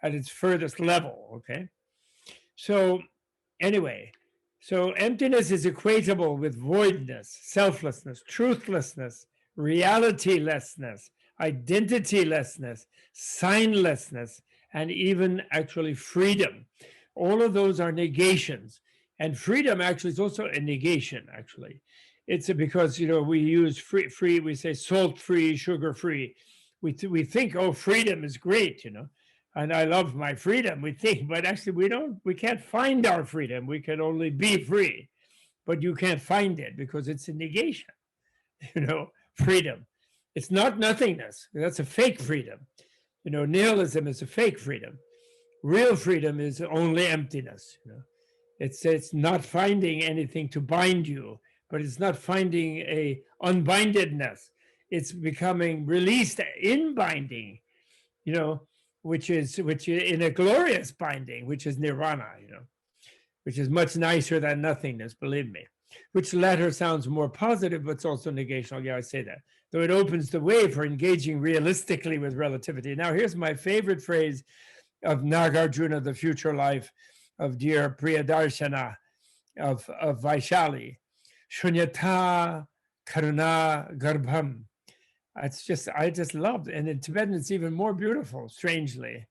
at its furthest level, okay? So anyway, so emptiness is equatable with voidness, selflessness, truthlessness, realitylessness, identitylessness, signlessness, and even actually freedom. All of those are negations. And freedom actually is also a negation, actually. It's because, we use free, we say salt-free, sugar-free. We think, oh, freedom is great, and I love my freedom, we think, but actually we can't find our freedom. We can only be free, but you can't find it because it's a negation, freedom. It's not nothingness. That's a fake freedom. Nihilism is a fake freedom. Real freedom is only emptiness. It's not finding anything to bind you, but it's not finding a unbindedness. It's becoming released in binding, which is in a glorious binding, which is nirvana, which is much nicer than nothingness, believe me. Which latter sounds more positive, but it's also negational. Yeah, I say that. Though it opens the way for engaging realistically with relativity. Now, here's my favorite phrase of Nagarjuna, the future life of dear Priyadarshana of Vaishali. Shunyata karuna garbham. I just loved it. And in Tibetan, it's even more beautiful, strangely,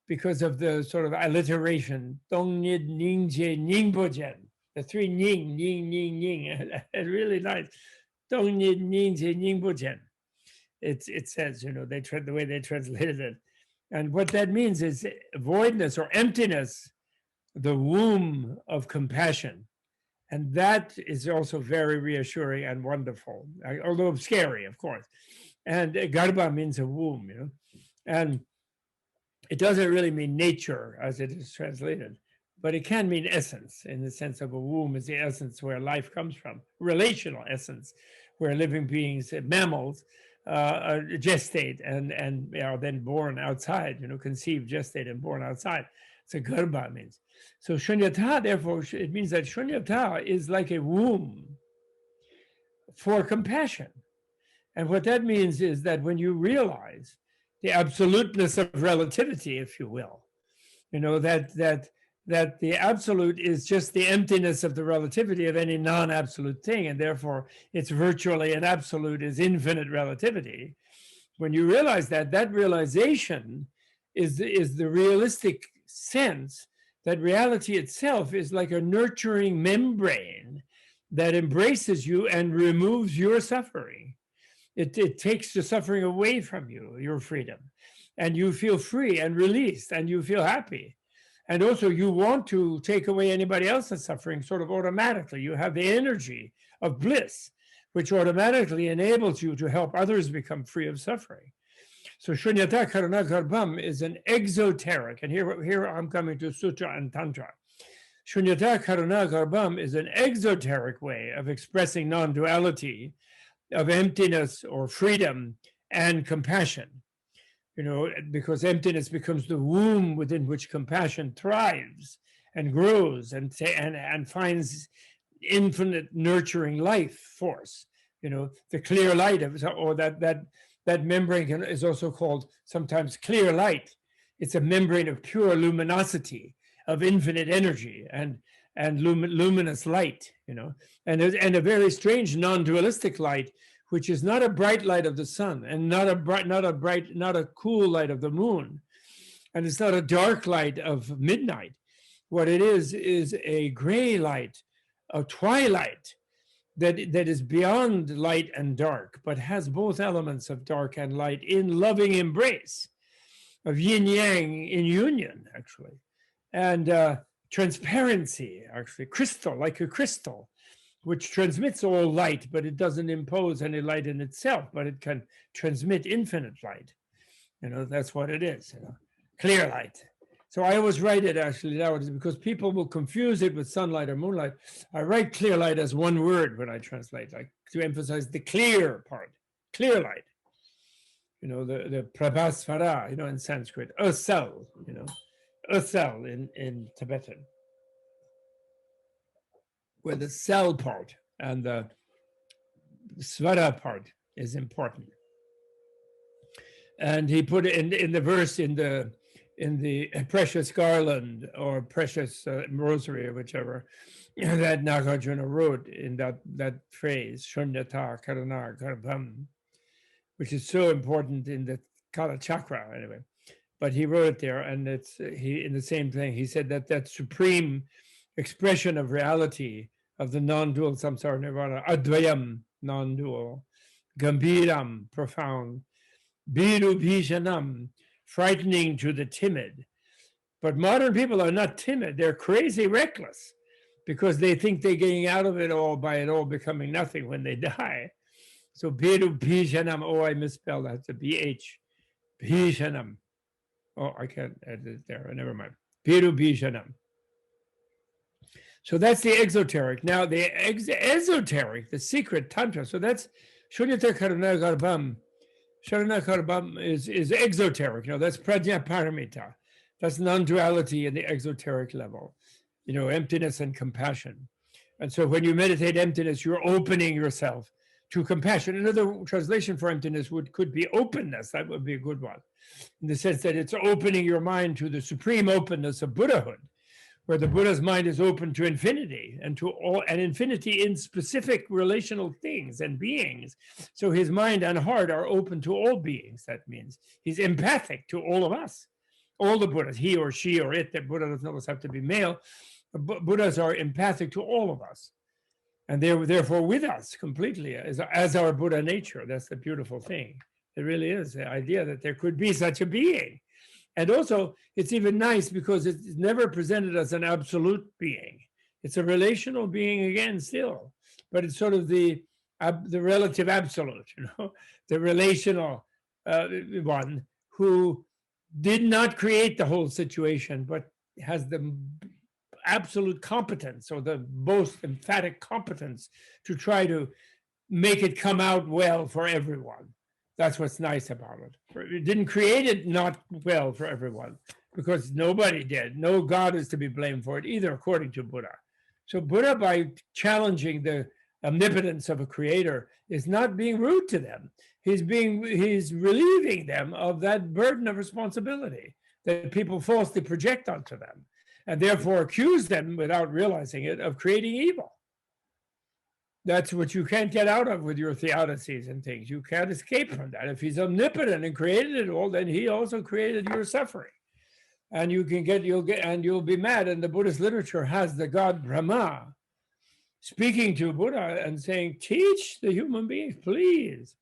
because of the sort of alliteration. Dong nid ning je ning bojen. The three ning. It's really nice. Dong Yin Yin Jin Yin Bu Jian. It says, the way they translated it. And what that means is voidness or emptiness, the womb of compassion. And that is also very reassuring and wonderful, although scary, of course. And garbha means a womb, and it doesn't really mean nature as it is translated, but it can mean essence in the sense of a womb is the essence where life comes from, relational essence, where living beings, mammals, gestate and are then born outside, conceived, gestate, and born outside. So garbha means. So shunyata, therefore, it means that shunyata is like a womb for compassion. And what that means is that when you realize the absoluteness of relativity, if you will, that the absolute is just the emptiness of the relativity of any non-absolute thing, and therefore it's virtually an absolute is infinite relativity. When you realize that, that realization is the realistic sense that reality itself is like a nurturing membrane that embraces you and removes your suffering. It takes the suffering away from you, your freedom, and you feel free and released, and you feel happy. And also you want to take away anybody else's suffering sort of automatically. You have the energy of bliss, which automatically enables you to help others become free of suffering. So Shunyata Karuna Garbham is an exoteric, and here I'm coming to Sutra and Tantra. Shunyata Karuna Garbham is an exoteric way of expressing non-duality, of emptiness or freedom and compassion. Because emptiness becomes the womb within which compassion thrives and grows and finds infinite nurturing life force. The clear light of, or that membrane is also called sometimes clear light. It's a membrane of pure luminosity, of infinite energy and luminous light. And a very strange non-dualistic light, which is not a bright light of the sun, and not a cool light of the moon, and it's not a dark light of midnight. What it is a gray light, a twilight that is beyond light and dark, but has both elements of dark and light in loving embrace, of yin yang in union, actually, and transparency, actually, crystal, like a crystal, which transmits all light, but it doesn't impose any light in itself, but it can transmit infinite light. That's what it is, clear light. So I always write it actually nowadays because people will confuse it with sunlight or moonlight. I write clear light as one word when I translate, like to emphasize the clear part, clear light. The prabhasvara, in Sanskrit, a cell, a cell in Tibetan, where the cell part and the svara part is important. And he put it in the verse in the precious garland or precious rosary or whichever that Nagarjuna wrote in that phrase, Shunyata Karuna Garbham, which is so important in the Kala Chakra anyway. But he wrote it there, and in the same thing, he said that supreme expression of reality of the non-dual samsara nirvana, advayam, non-dual, gambiram, profound, biru bhishanam, frightening to the timid. But modern people are not timid, they're crazy reckless because they think they're getting out of it all by it all becoming nothing when they die. So biru bhishanam, I misspelled that, it's a BH, bhishanam. I can't edit it there, never mind. Biru bhishanam. So that's the exoteric. Now the esoteric, the secret tantra. So that's Shunyata Karuna Garbham. Sharana Garbham is exoteric. That's prajna paramita. That's non-duality in the exoteric level. Emptiness and compassion. And so when you meditate emptiness, you're opening yourself to compassion. Another translation for emptiness could be openness. That would be a good one, in the sense that it's opening your mind to the supreme openness of Buddhahood, where the Buddha's mind is open to infinity and to all, and infinity in specific relational things and beings. So his mind and heart are open to all beings. That means he's empathic to all of us, all the Buddhas, he or she or it. That Buddha doesn't always have to be male. Buddhas are empathic to all of us. And they're therefore with us completely as our Buddha nature. That's the beautiful thing. It really is the idea that there could be such a being. And also, it's even nice because it's never presented as an absolute being. It's a relational being again, still, but it's sort of the relative absolute, the relational one who did not create the whole situation, but has the absolute competence or the most emphatic competence to try to make it come out well for everyone. That's what's nice about it. It didn't create it not well for everyone because nobody did. No God is to be blamed for it either, according to Buddha. So Buddha, by challenging the omnipotence of a creator, is not being rude to them. He's relieving them of that burden of responsibility that people falsely project onto them, and therefore accuse them without realizing it of creating evil. That's what you can't get out of with your theodicies and things. You can't escape from that. If he's omnipotent and created it all, then he also created your suffering. And you'll be mad. And the Buddhist literature has the god Brahma speaking to Buddha and saying, teach the human beings, please.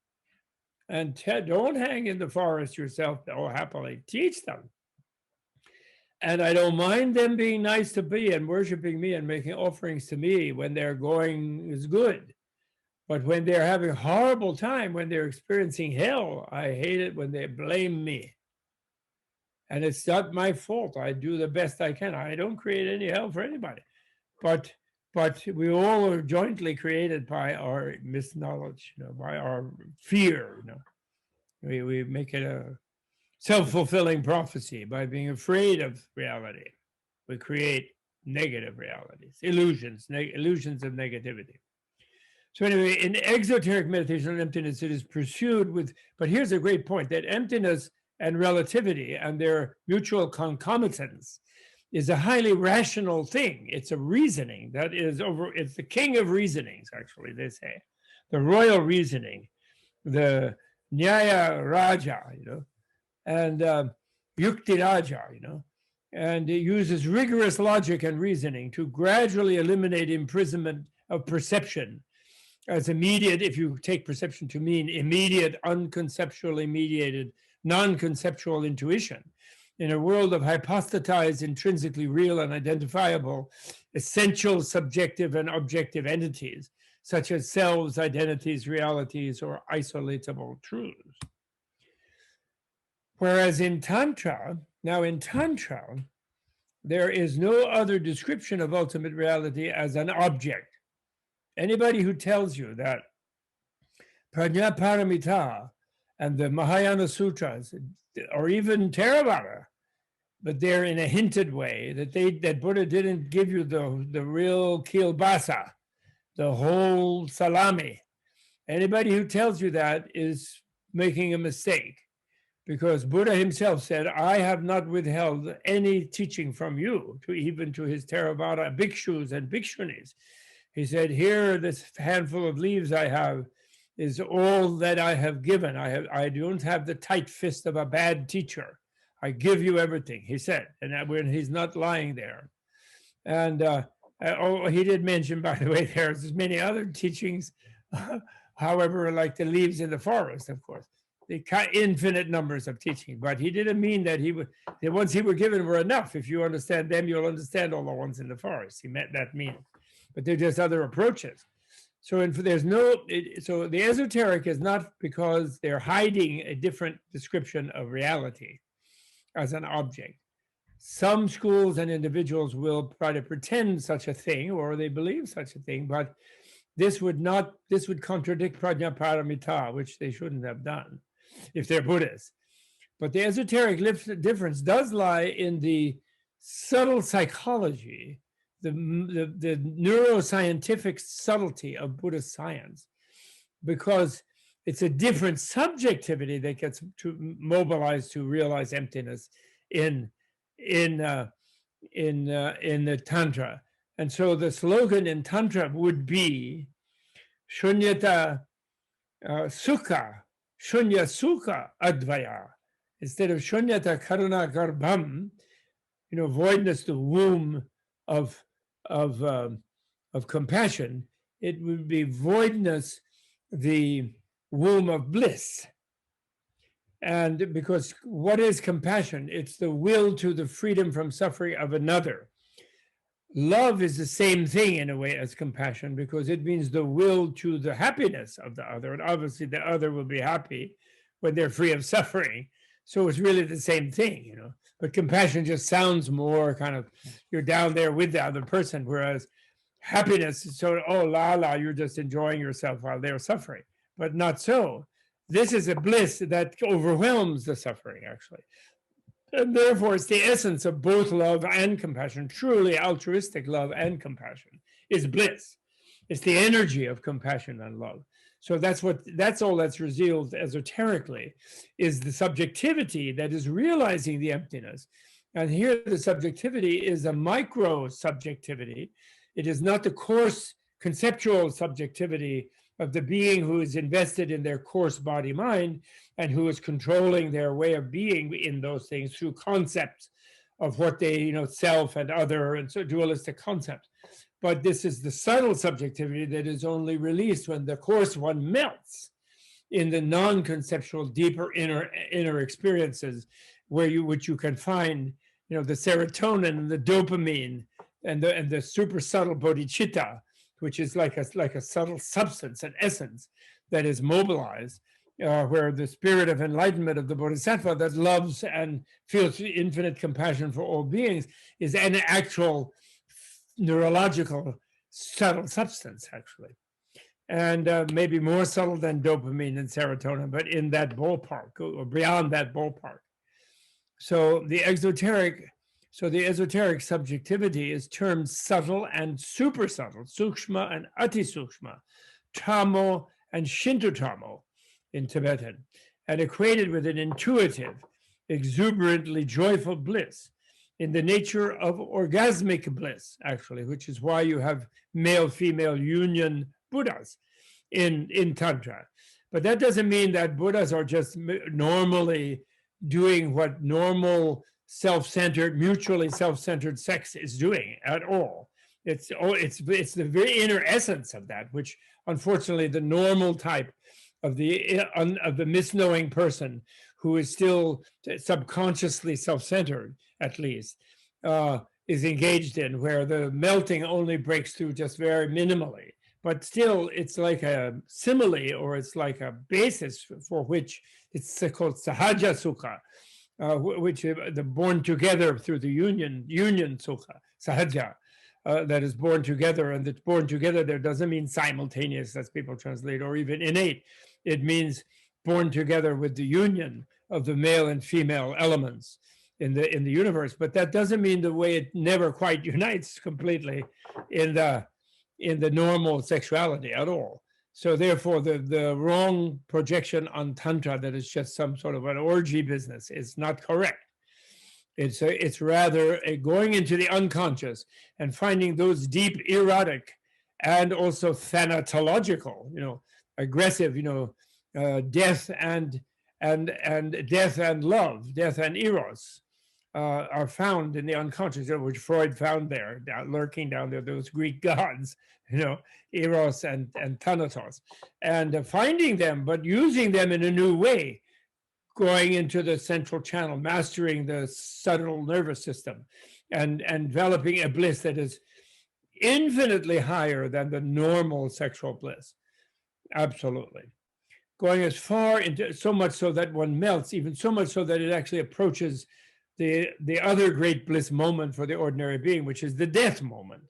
And don't hang in the forest yourself, oh, happily. Teach them. And I don't mind them being nice to me and worshiping me and making offerings to me when they're going is good. But when they're having a horrible time, when they're experiencing hell, I hate it when they blame me. And it's not my fault. I do the best I can. I don't create any hell for anybody. But we all are jointly created by our misknowledge, by our fear. We make it a self-fulfilling prophecy by being afraid of reality. We create negative realities, illusions of negativity. So anyway, in exoteric meditation on emptiness, it is pursued with, but here's a great point, that emptiness and relativity and their mutual concomitance is a highly rational thing. It's a reasoning that is it's the king of reasonings, actually, they say. The royal reasoning, the Nyaya Raja, and Yukti Raja, and it uses rigorous logic and reasoning to gradually eliminate imprisonment of perception as immediate, if you take perception to mean immediate, unconceptually mediated, non-conceptual intuition. In a world of hypostatized, intrinsically real and identifiable, essential subjective and objective entities, such as selves, identities, realities, or isolatable truths. Whereas in Tantra, there is no other description of ultimate reality as an object. Anybody who tells you that Prajna Paramita and the Mahayana Sutras, or even Theravada, but they're in a hinted way, that Buddha didn't give you the real kielbasa, the whole salami. Anybody who tells you that is making a mistake, because Buddha himself said, I have not withheld any teaching from you, even to his Theravada bhikshus and bhikshunis. He said, here, this handful of leaves I have is all that I have given. I don't have the tight fist of a bad teacher. I give you everything, he said, and when he's not lying there. And he did mention, by the way, there's many other teachings, however, like the leaves in the forest, of course, the infinite numbers of teaching. But he didn't mean that the ones he were given were enough. If you understand them, you'll understand all the ones in the forest. He meant that meaning. But they're just other approaches. So so the esoteric is not because they're hiding a different description of reality as an object. Some schools and individuals will try to pretend such a thing, or they believe such a thing, but this would contradict Prajna Paramita, which they shouldn't have done if they're Buddhists. But the esoteric difference does lie in the subtle psychology, the neuroscientific subtlety of Buddhist science, because it's a different subjectivity that gets mobilized to realize emptiness in the Tantra. And so the slogan in Tantra would be Shunyata Sukha, Shunya Sukha Advaya. Instead of Shunyata Karuna Garbham, voidness, the womb of compassion, it would be voidness, the womb of bliss. And because what is compassion? It's the will to the freedom from suffering of another. Love is the same thing in a way as compassion, because it means the will to the happiness of the other. And obviously the other will be happy when they're free of suffering. So it's really the same thing, you know. But compassion just sounds more kind of, you're down there with the other person, whereas happiness is so, oh la la, you're just enjoying yourself while they're suffering. But not so. This is a bliss that overwhelms the suffering, actually. And therefore, it's the essence of both love and compassion. Truly altruistic love and compassion is bliss. It's the energy of compassion and love. So that's all that's revealed esoterically, is the subjectivity that is realizing the emptiness. And here the subjectivity is a micro subjectivity. It is not the coarse conceptual subjectivity of the being who is invested in their coarse body mind and who is controlling their way of being in those things through concepts of what they, you know, self and other, and so dualistic concepts. But this is the subtle subjectivity that is only released when the coarse one melts in the non-conceptual, deeper inner experiences, which you can find, you know, the serotonin and the dopamine and the super subtle bodhicitta, which is like a subtle substance, an essence that is mobilized, where the spirit of enlightenment of the bodhisattva that loves and feels infinite compassion for all beings is an actual neurological subtle substance, actually. And maybe more subtle than dopamine and serotonin, but in that ballpark or beyond that ballpark. So the esoteric subjectivity is termed subtle and super subtle, sukshma and atisukshma, tamo and shintotamo in Tibetan, and equated with an intuitive, exuberantly joyful bliss in the nature of orgasmic bliss, actually, which is why you have male-female union Buddhas in Tantra. But that doesn't mean that Buddhas are just normally doing what normal self-centered, mutually self-centered sex is doing at all. It's the very inner essence of that, which unfortunately the normal type of the misknowing person who is still subconsciously self-centered, at least, is engaged in, where the melting only breaks through just very minimally. But still, it's like a simile, or it's like a basis for which it's called sahaja sukha, which the born together through the union sukha, sahaja, that is born together. And that born together there doesn't mean simultaneous, as people translate, or even innate. It means born together with the union of the male and female elements in the universe. But that doesn't mean the way it never quite unites completely in the normal sexuality at all. So therefore, the wrong projection on Tantra that it's just some sort of an orgy business is not correct. It's rather a going into the unconscious and finding those deep erotic and also thanatological, aggressive, death and death and love, death and eros are found in the unconscious, which Freud found there, lurking down there, those Greek gods, eros and thanatos, and finding them, but using them in a new way, going into the central channel, mastering the subtle nervous system, and developing a bliss that is infinitely higher than the normal sexual bliss. Absolutely. Going as far into, so much so that one melts, even so much so that it actually approaches the other great bliss moment for the ordinary being, which is the death moment.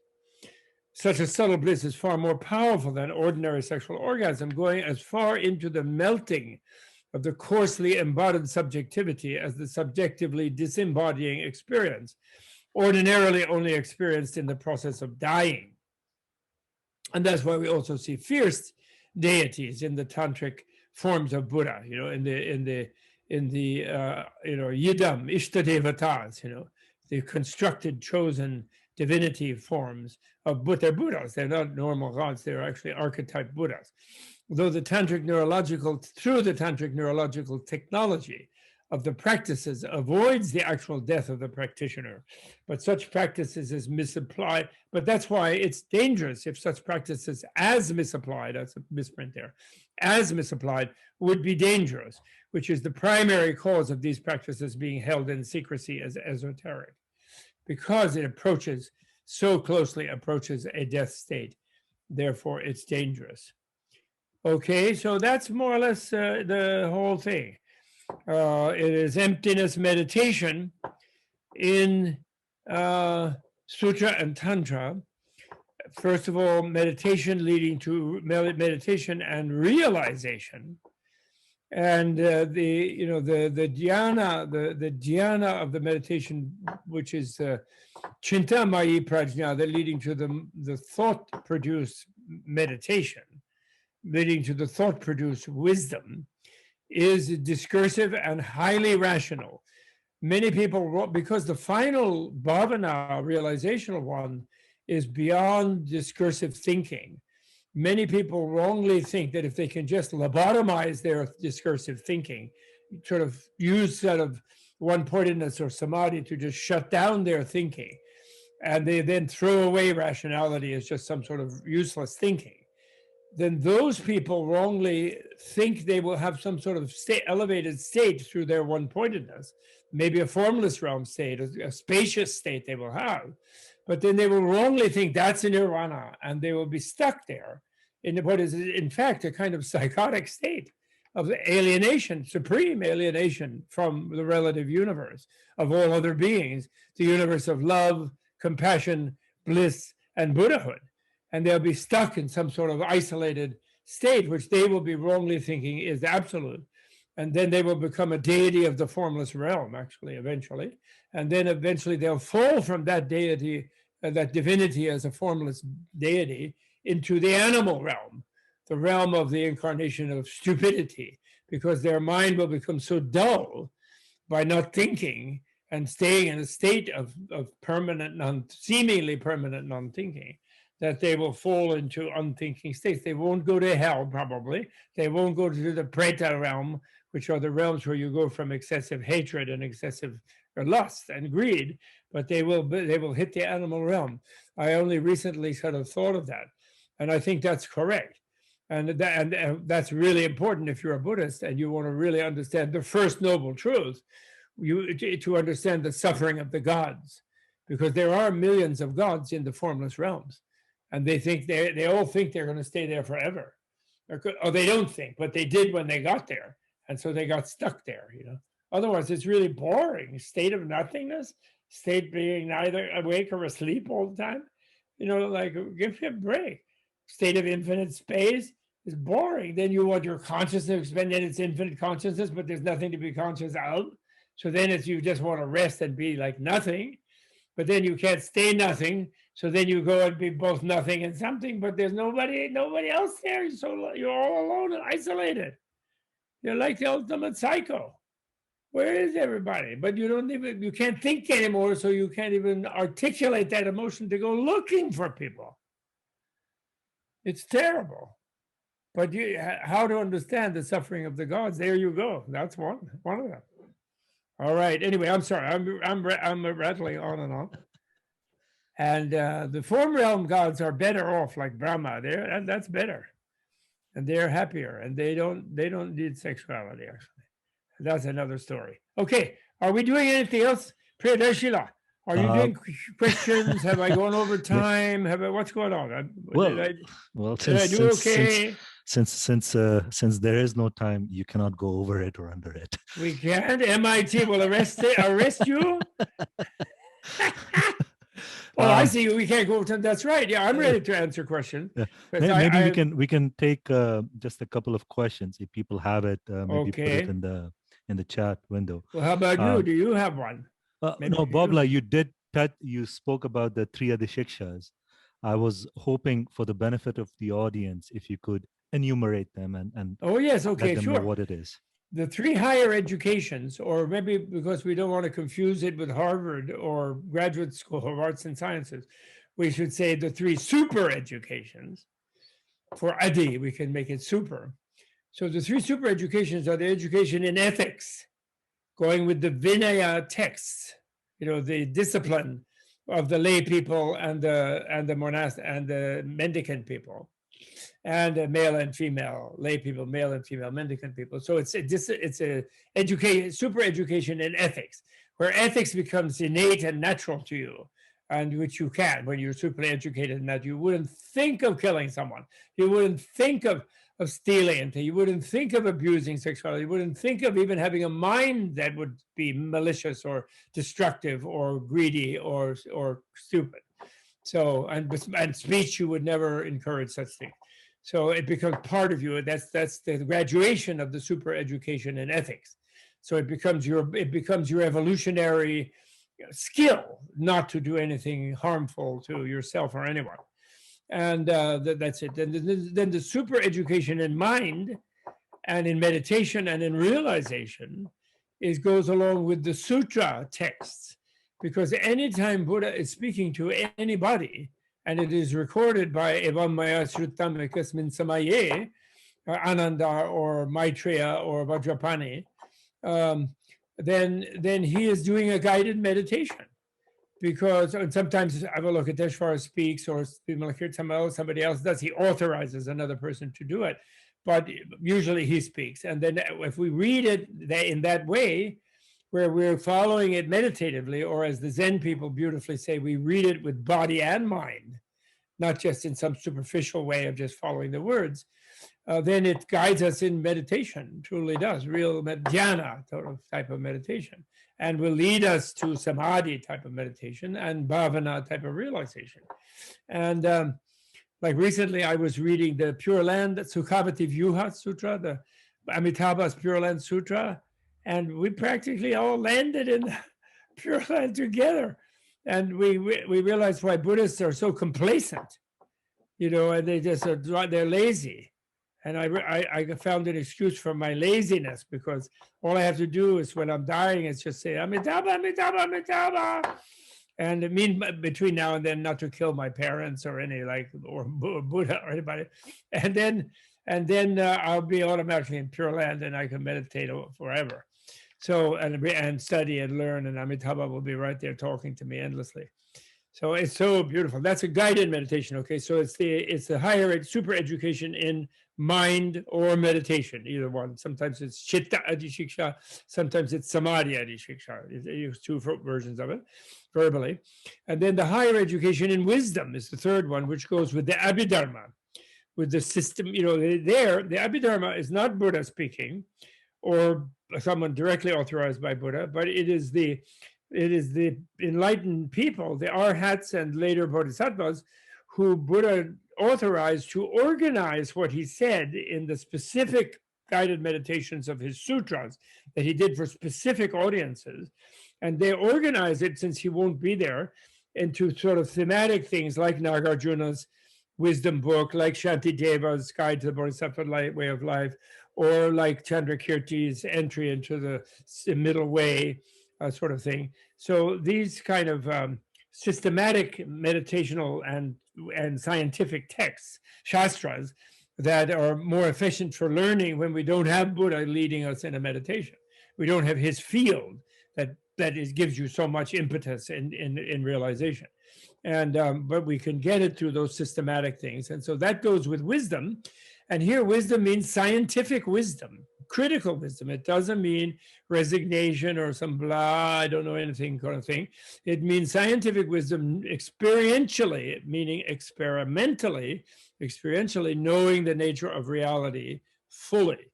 Such a subtle bliss is far more powerful than ordinary sexual orgasm, going as far into the melting of the coarsely embodied subjectivity as the subjectively disembodying experience, ordinarily only experienced in the process of dying. And that's why we also see fierce deities in the tantric forms of Buddha, in the yidam, ishtadevatas, the constructed, chosen divinity forms of Buddha. Buddhas. They're not normal gods, they're actually archetype Buddhas. Though through the tantric neurological technology of the practices avoids the actual death of the practitioner. But such practices is misapplied. But that's why it's dangerous if such practices as misapplied, that's a misprint there, as misapplied would be dangerous, which is the primary cause of these practices being held in secrecy as esoteric, because it approaches, so closely approaches a death state. Therefore, it's dangerous. Okay, so that's more or less the whole thing. It is emptiness meditation in Sutra and Tantra. First of all, meditation leading to meditation and realization. And the dhyana, the dhyana of the meditation, which is Chintamaya prajna, that leading to the thought-produced meditation, leading to the thought-produced wisdom, is discursive and highly rational. Many people, because the final bhavana, realizational one, is beyond discursive thinking. Many people wrongly think that if they can just lobotomize their discursive thinking, sort of use sort of one-pointedness or samadhi to just shut down their thinking, and they then throw away rationality as just some sort of useless thinking, then those people wrongly think they will have some sort of elevated state through their one-pointedness, maybe a formless realm state, a spacious state they will have, but then they will wrongly think that's a nirvana, and they will be stuck there in what is in fact a kind of psychotic state of alienation, supreme alienation from the relative universe of all other beings, the universe of love, compassion, bliss, and Buddhahood. And they'll be stuck in some sort of isolated state, which they will be wrongly thinking is absolute. And then they will become a deity of the formless realm, actually, eventually. And then eventually they'll fall from that deity, that divinity as a formless deity, into the animal realm, the realm of the incarnation of stupidity, because their mind will become so dull by not thinking and staying in a state of permanent, seemingly permanent non-thinking, that they will fall into unthinking states. They won't go to hell, probably. They won't go to the preta realm, which are the realms where you go from excessive hatred and excessive lust and greed, but they will hit the animal realm. I only recently sort of thought of that, and I think that's correct. And that's really important if you're a Buddhist and you want to really understand the first noble truth, to understand the suffering of the gods, because there are millions of gods in the formless realms. And they all think they're going to stay there forever, or they don't think, but they did when they got there, and so they got stuck there. Otherwise, it's really boring. State of nothingness, state being neither awake or asleep all the time. Like, give me a break. State of infinite space is boring. Then you want your consciousness to expand in its infinite consciousness, but there's nothing to be conscious of. So then you just want to rest and be like nothing, but then you can't stay nothing. So then you go and be both nothing and something, but there's nobody else there. So you're all alone and isolated. You're like the ultimate psycho. Where is everybody? But you can't think anymore, so you can't even articulate that emotion to go looking for people. It's terrible. But how to understand the suffering of the gods? There you go. That's one of them. All right. Anyway, I'm sorry. I'm rattling on and on. And the form realm gods are better off, like Brahma. That's better, and they're happier, and they don't need sexuality. Actually, that's another story. Okay, are we doing anything else, Priyadashila? Are you doing questions? Have I gone over time? What's going on? Did I do okay? Since there is no time, you cannot go over it or under it. We can't. MIT will arrest you. Oh, I see. We can't go. That's right. Yeah, I'm ready to answer questions. Yeah. Maybe we can take just a couple of questions if people have it. Maybe put it in the chat window. Well, how about you? Do you have one? No, Babla, you spoke about the three other shikshas. I was hoping, for the benefit of the audience, if you could enumerate them and oh yes, okay, let them sure. know what it is. The three higher educations, or maybe because we don't want to confuse it with Harvard or Graduate School of Arts and Sciences, we should say the three super educations. For Adi, we can make it super. So the three super educations are the education in ethics, going with the Vinaya texts, the discipline of the lay people and the monastic and the mendicant people, and male and female lay people, male and female mendicant people. So it's a education, super education in ethics, where ethics becomes innate and natural to you, and which you can when you're super educated in that. You wouldn't think of killing someone. You wouldn't think of stealing. You wouldn't think of abusing sexuality. You wouldn't think of even having a mind that would be malicious or destructive or greedy or stupid. So and speech, you would never encourage such things. So it becomes part of you. That's the graduation of the super education in ethics. So it becomes your evolutionary skill not to do anything harmful to yourself or anyone. And that's it. Then the super education in mind and in meditation and in realization goes along with the sutra texts, because anytime Buddha is speaking to anybody, and it is recorded by Evam Maya Srutam Ekasmin Samaye, Ananda or Maitreya or Vajrapani, then he is doing a guided meditation. Because sometimes Avalokiteshvara speaks, or somebody else does, he authorizes another person to do it. But usually he speaks. And then if we read it in that way, where we're following it meditatively, or as the Zen people beautifully say, we read it with body and mind, not just in some superficial way of just following the words, then it guides us in meditation, truly does, real dhyana type of meditation, and will lead us to samadhi type of meditation and bhavana type of realization. And like recently, I was reading the Pure Land Sukhavati Vyuha Sutra, the Amitabha's Pure Land Sutra, and we practically all landed in the Pure Land together. And we realized why Buddhists are so complacent, and they just they're lazy. And I found an excuse for my laziness, because all I have to do is, when I'm dying, is just say Amitabha, Amitabha, Amitabha, and it means between now and then not to kill my parents or or Buddha or anybody, and then I'll be automatically in Pure Land, and I can meditate forever. So and study and learn, and Amitabha will be right there talking to me endlessly. So it's so beautiful. That's a guided meditation. Okay, so it's the higher super education in mind or meditation, either one. Sometimes it's chitta adhishiksha, sometimes it's samadhi adhishiksha. You use two versions of it verbally. And then the higher education in wisdom is the third one, which goes with the abhidharma, with the system. There, the abhidharma is not Buddha speaking or someone directly authorized by Buddha, but it is the enlightened people, the arhats and later bodhisattvas, who Buddha authorized to organize what he said in the specific guided meditations of his sutras that he did for specific audiences. And they organize it, since he won't be there, into sort of thematic things like Nagarjuna's wisdom book, like Shantideva's Guide to the Bodhisattva Way of Life, or like Chandrakirti's entry into the middle way, sort of thing. So these kind of systematic meditational and scientific texts, shastras, that are more efficient for learning when we don't have Buddha leading us in a meditation. We don't have his field that gives you so much impetus in realization. And but we can get it through those systematic things. And so that goes with wisdom. And here wisdom means scientific wisdom, critical wisdom. It doesn't mean resignation or some blah, I don't know anything kind of thing. It means scientific wisdom experientially, meaning experientially knowing the nature of reality fully.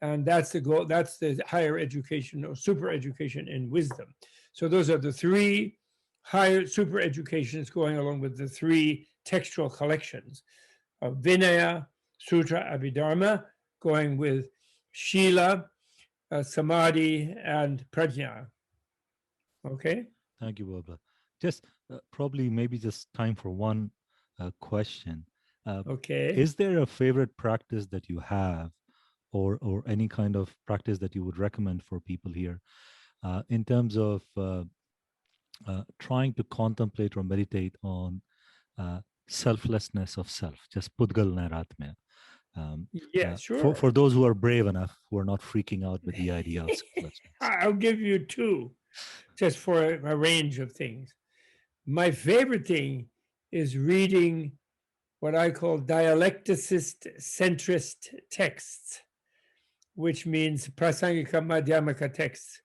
And that's the goal. That's the higher education or super education in wisdom. So those are the three higher super educations going along with the three textual collections of Vinaya, Sutra, Abhidharma, going with Shila, Samadhi, and Prajna. Okay? Thank you, Barbara. Just probably maybe just time for one question. Okay. Is there a favorite practice that you have, or any kind of practice that you would recommend for people here in terms of trying to contemplate or meditate on selflessness of self, just Pudgal Nairatmya? Yeah, For sure. those who are brave enough, who are not freaking out with the idea of selflessness. I'll give you two, just for a range of things. My favorite thing is reading what I call dialecticist centrist texts, which means prasangika madhyamaka texts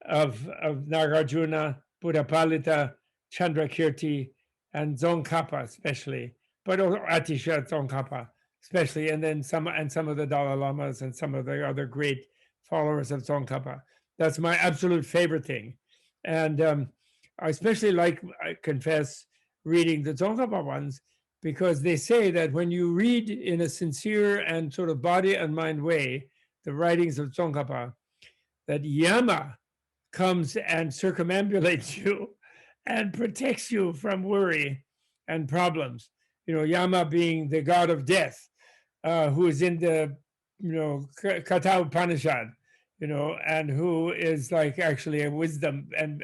of Nagarjuna, Buddhapalita, Chandrakirti, and Tsongkhapa especially, but also Atisha Tsongkhapa especially, and then some of the Dalai Lamas and some of the other great followers of Tsongkhapa. That's my absolute favorite thing, and I especially like, I confess, reading the Tsongkhapa ones because they say that when you read in a sincere and sort of body and mind way the writings of Tsongkhapa, that Yama comes and circumambulates you and protects you from worry and problems. You know, Yama being the god of death, who is in the, Katha Upanishad, and who is like actually a wisdom and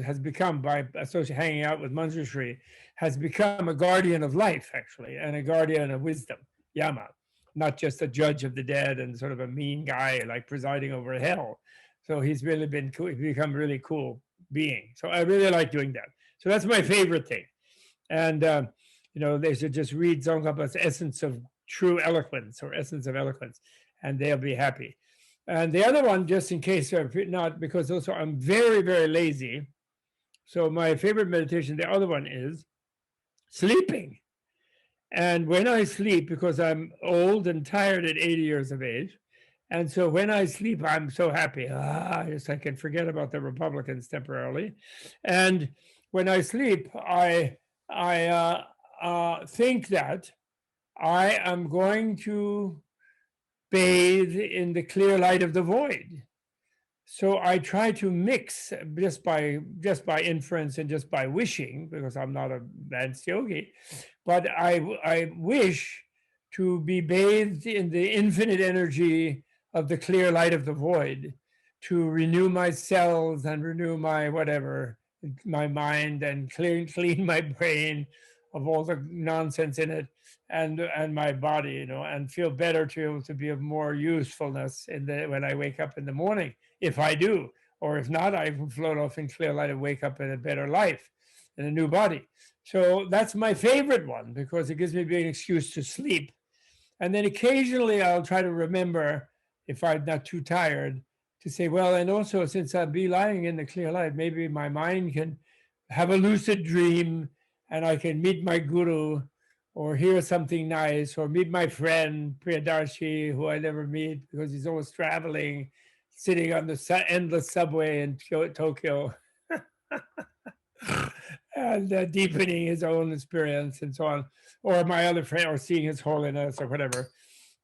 has become by associating hanging out with Manjushri, has become a guardian of life actually and a guardian of wisdom. Yama, not just a judge of the dead and sort of a mean guy like presiding over hell. So he's really been cool. He's become a really cool being. So I really like doing that. So that's my favorite thing. And they should just read Tsongkhapa's Essence of True Eloquence or Essence of Eloquence, and they'll be happy. And the other one, just in case not, because also I'm very, very lazy. So my favorite meditation, the other one is sleeping. And when I sleep, because I'm old and tired at 80 years of age, and so when I sleep, I'm so happy. I can forget about the Republicans temporarily. And when I sleep, I think that I am going to bathe in the clear light of the void. So I try to mix just by inference and just by wishing, because I'm not a advanced yogi, but I wish to be bathed in the infinite energy of the clear light of the void, to renew my cells and renew my whatever, my mind, and clean my brain of all the nonsense in it, and my body, and feel better to be of more usefulness when I wake up in the morning, if I do, or if not, I float off in clear light and wake up in a better life, in a new body. So that's my favorite one because it gives me a big excuse to sleep. And then occasionally I'll try to remember, if I'm not too tired, to say, well, and also since I'll be lying in the clear light, maybe my mind can have a lucid dream and I can meet my guru or hear something nice or meet my friend Priyadarshi, who I never meet because he's always traveling, sitting on the endless subway in Tokyo and deepening his own experience and so on, or my other friend, or seeing his holiness or whatever,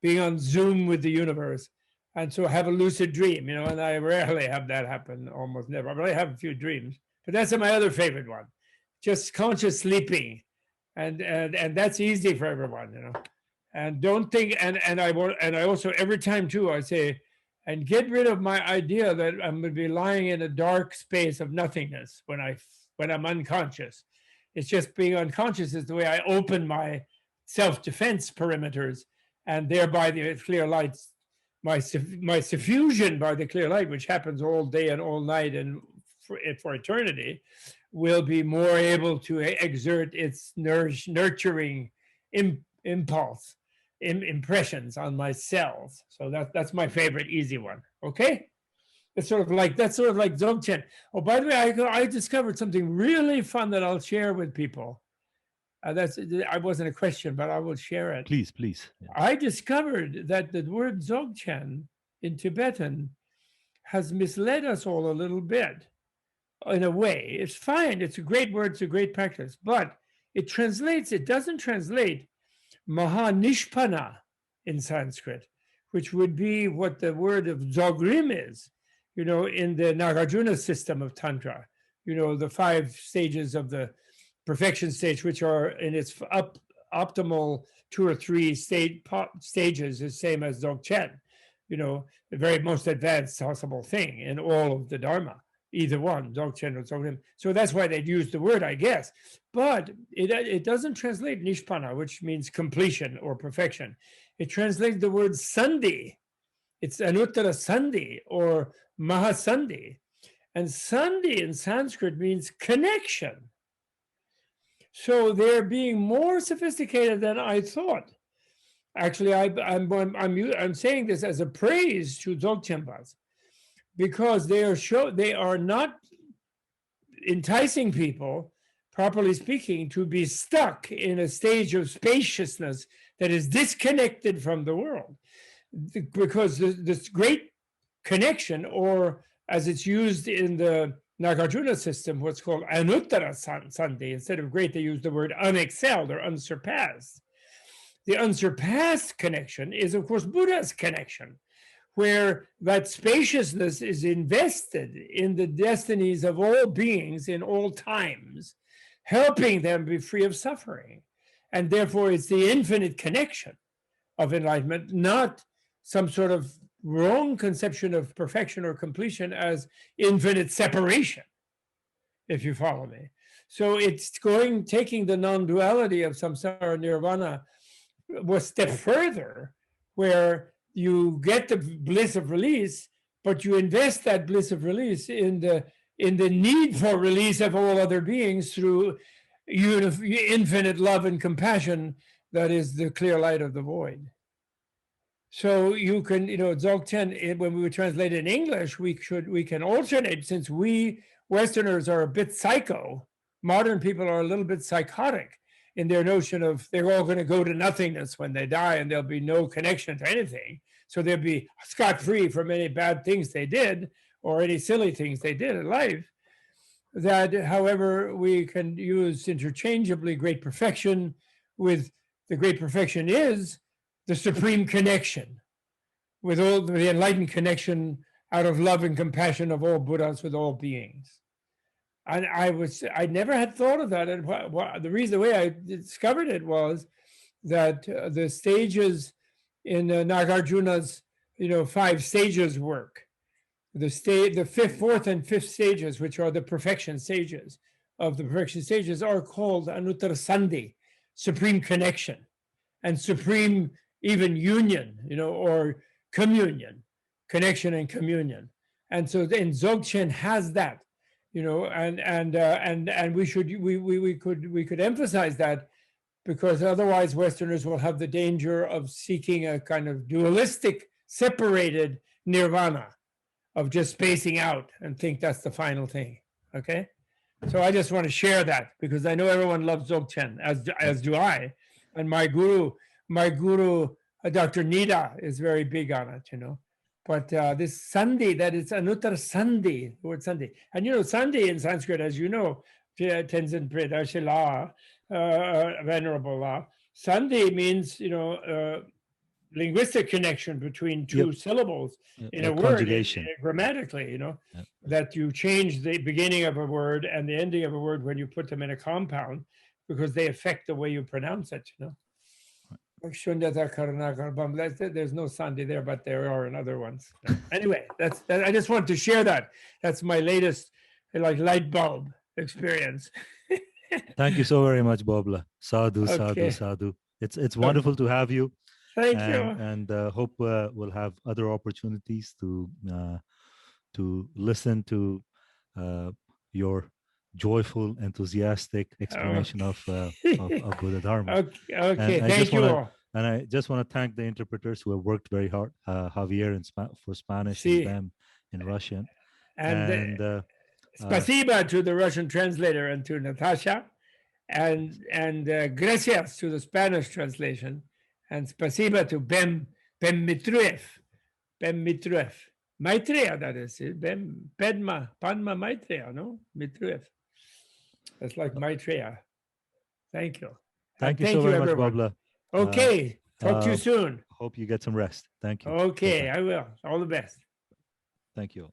being on Zoom with the universe. And so have a lucid dream, and I rarely have that happen, almost never, but I have a few dreams. But that's my other favorite one, just conscious sleeping. And that's easy for everyone, and don't think, and I also, every time too, I say, and get rid of my idea that I'm going to be lying in a dark space of nothingness when I'm unconscious. It's just being unconscious is the way I open my self-defense perimeters, and thereby the clear lights, my suffusion by the clear light, which happens all day and all night and for eternity, will be more able to exert its nurturing impulse, impressions on my cells. So that's my favorite easy one. Okay, that's sort of like Dzogchen. Oh, by the way, I discovered something really fun that I'll share with people. I wasn't a question, but I will share it. Please. Yeah. I discovered that the word Dzogchen in Tibetan has misled us all a little bit. In a way, it's fine. It's a great word. It's a great practice, but it doesn't translate Mahanishpana in Sanskrit, which would be what the word of Dzogrim is, in the Nagarjuna system of Tantra, the 5 stages of the perfection stage, which are in its optimal 2 or 3 stages, the same as Dzogchen, the very most advanced possible thing in all of the Dharma. Either one, Dzogchen or Dzogrim. So that's why they'd use the word, I guess. But it doesn't translate Nishpana, which means completion or perfection. It translates the word Sandhi. It's Anuttara Sandhi or Mahasandhi. And Sandhi in Sanskrit means connection. So they're being more sophisticated than I thought. Actually, I'm saying this as a praise to Dzogchenpas, because they are not enticing people, properly speaking, to be stuck in a stage of spaciousness that is disconnected from the world. Because this great connection, or as it's used in the Nagarjuna system, what's called Anuttara Sandhi, instead of great, they use the word unexcelled or unsurpassed. The unsurpassed connection is, of course, Buddha's connection, where that spaciousness is invested in the destinies of all beings in all times, helping them be free of suffering. And therefore, it's the infinite connection of enlightenment, not some sort of wrong conception of perfection or completion as infinite separation, if you follow me. So it's taking the non-duality of samsara nirvana a step further, where you get the bliss of release, but you invest that bliss of release in the need for release of all other beings through infinite love and compassion that is the clear light of the void. So you can, Dzogchen, when we would translate it in English, we can alternate, since we Westerners are a bit psycho, modern people are a little bit psychotic in their notion of they're all going to go to nothingness when they die and there'll be no connection to anything. So they'll be scot-free from any bad things they did or any silly things they did in life. That, however, we can use interchangeably great perfection with the great perfection is the supreme connection with all the enlightened connection out of love and compassion of all Buddhas with all beings. And I never had thought of that. And the way I discovered it was that the stages in Nagarjuna's, 5 stages work, the fifth, fourth, and fifth stages, which are the perfection stages of the perfection stages, are called Anuttara Sandhi, supreme connection, and supreme even union, or communion, connection and communion. And so then Dzogchen has that. And we could emphasize that, because otherwise Westerners will have the danger of seeking a kind of dualistic, separated nirvana, of just spacing out and think that's the final thing. Okay, so I just want to share that, because I know everyone loves Dzogchen, as do I, and my guru, Dr. Nida, is very big on it. But this Sandhi, that is Anuttara Sandhi, the word Sandhi. And Sandhi in Sanskrit, as you know, Tenzin Predashila, Venerable Law, Sandhi means, linguistic connection between two syllables in a word, grammatically, that you change the beginning of a word and the ending of a word when you put them in a compound, because they affect the way you pronounce it, There's no Sandhi there, but there are in other ones. Anyway, I just want to share that. That's my latest light bulb experience. Thank you so very much, Bobla. Sadhu, Okay. sadhu. It's wonderful to have you. Thank you. And hope we'll have other opportunities to listen to your joyful, enthusiastic explanation of Buddha Dharma. Okay. Thank you all. And I just want to thank the interpreters who have worked very hard, Javier for Spanish and them in Russian. And spasiba to the Russian translator and to Natasha, and gracias to the Spanish translation, and spasiba to Bem Mitruev. Maitreya, that is it. Padma Maitreya, no? Mitruev. That's like Maitreya. Thank you. Thank you so very much, Bobla. Okay. Talk to you soon. Hope you get some rest. Thank you. Okay, I will. All the best. Thank you.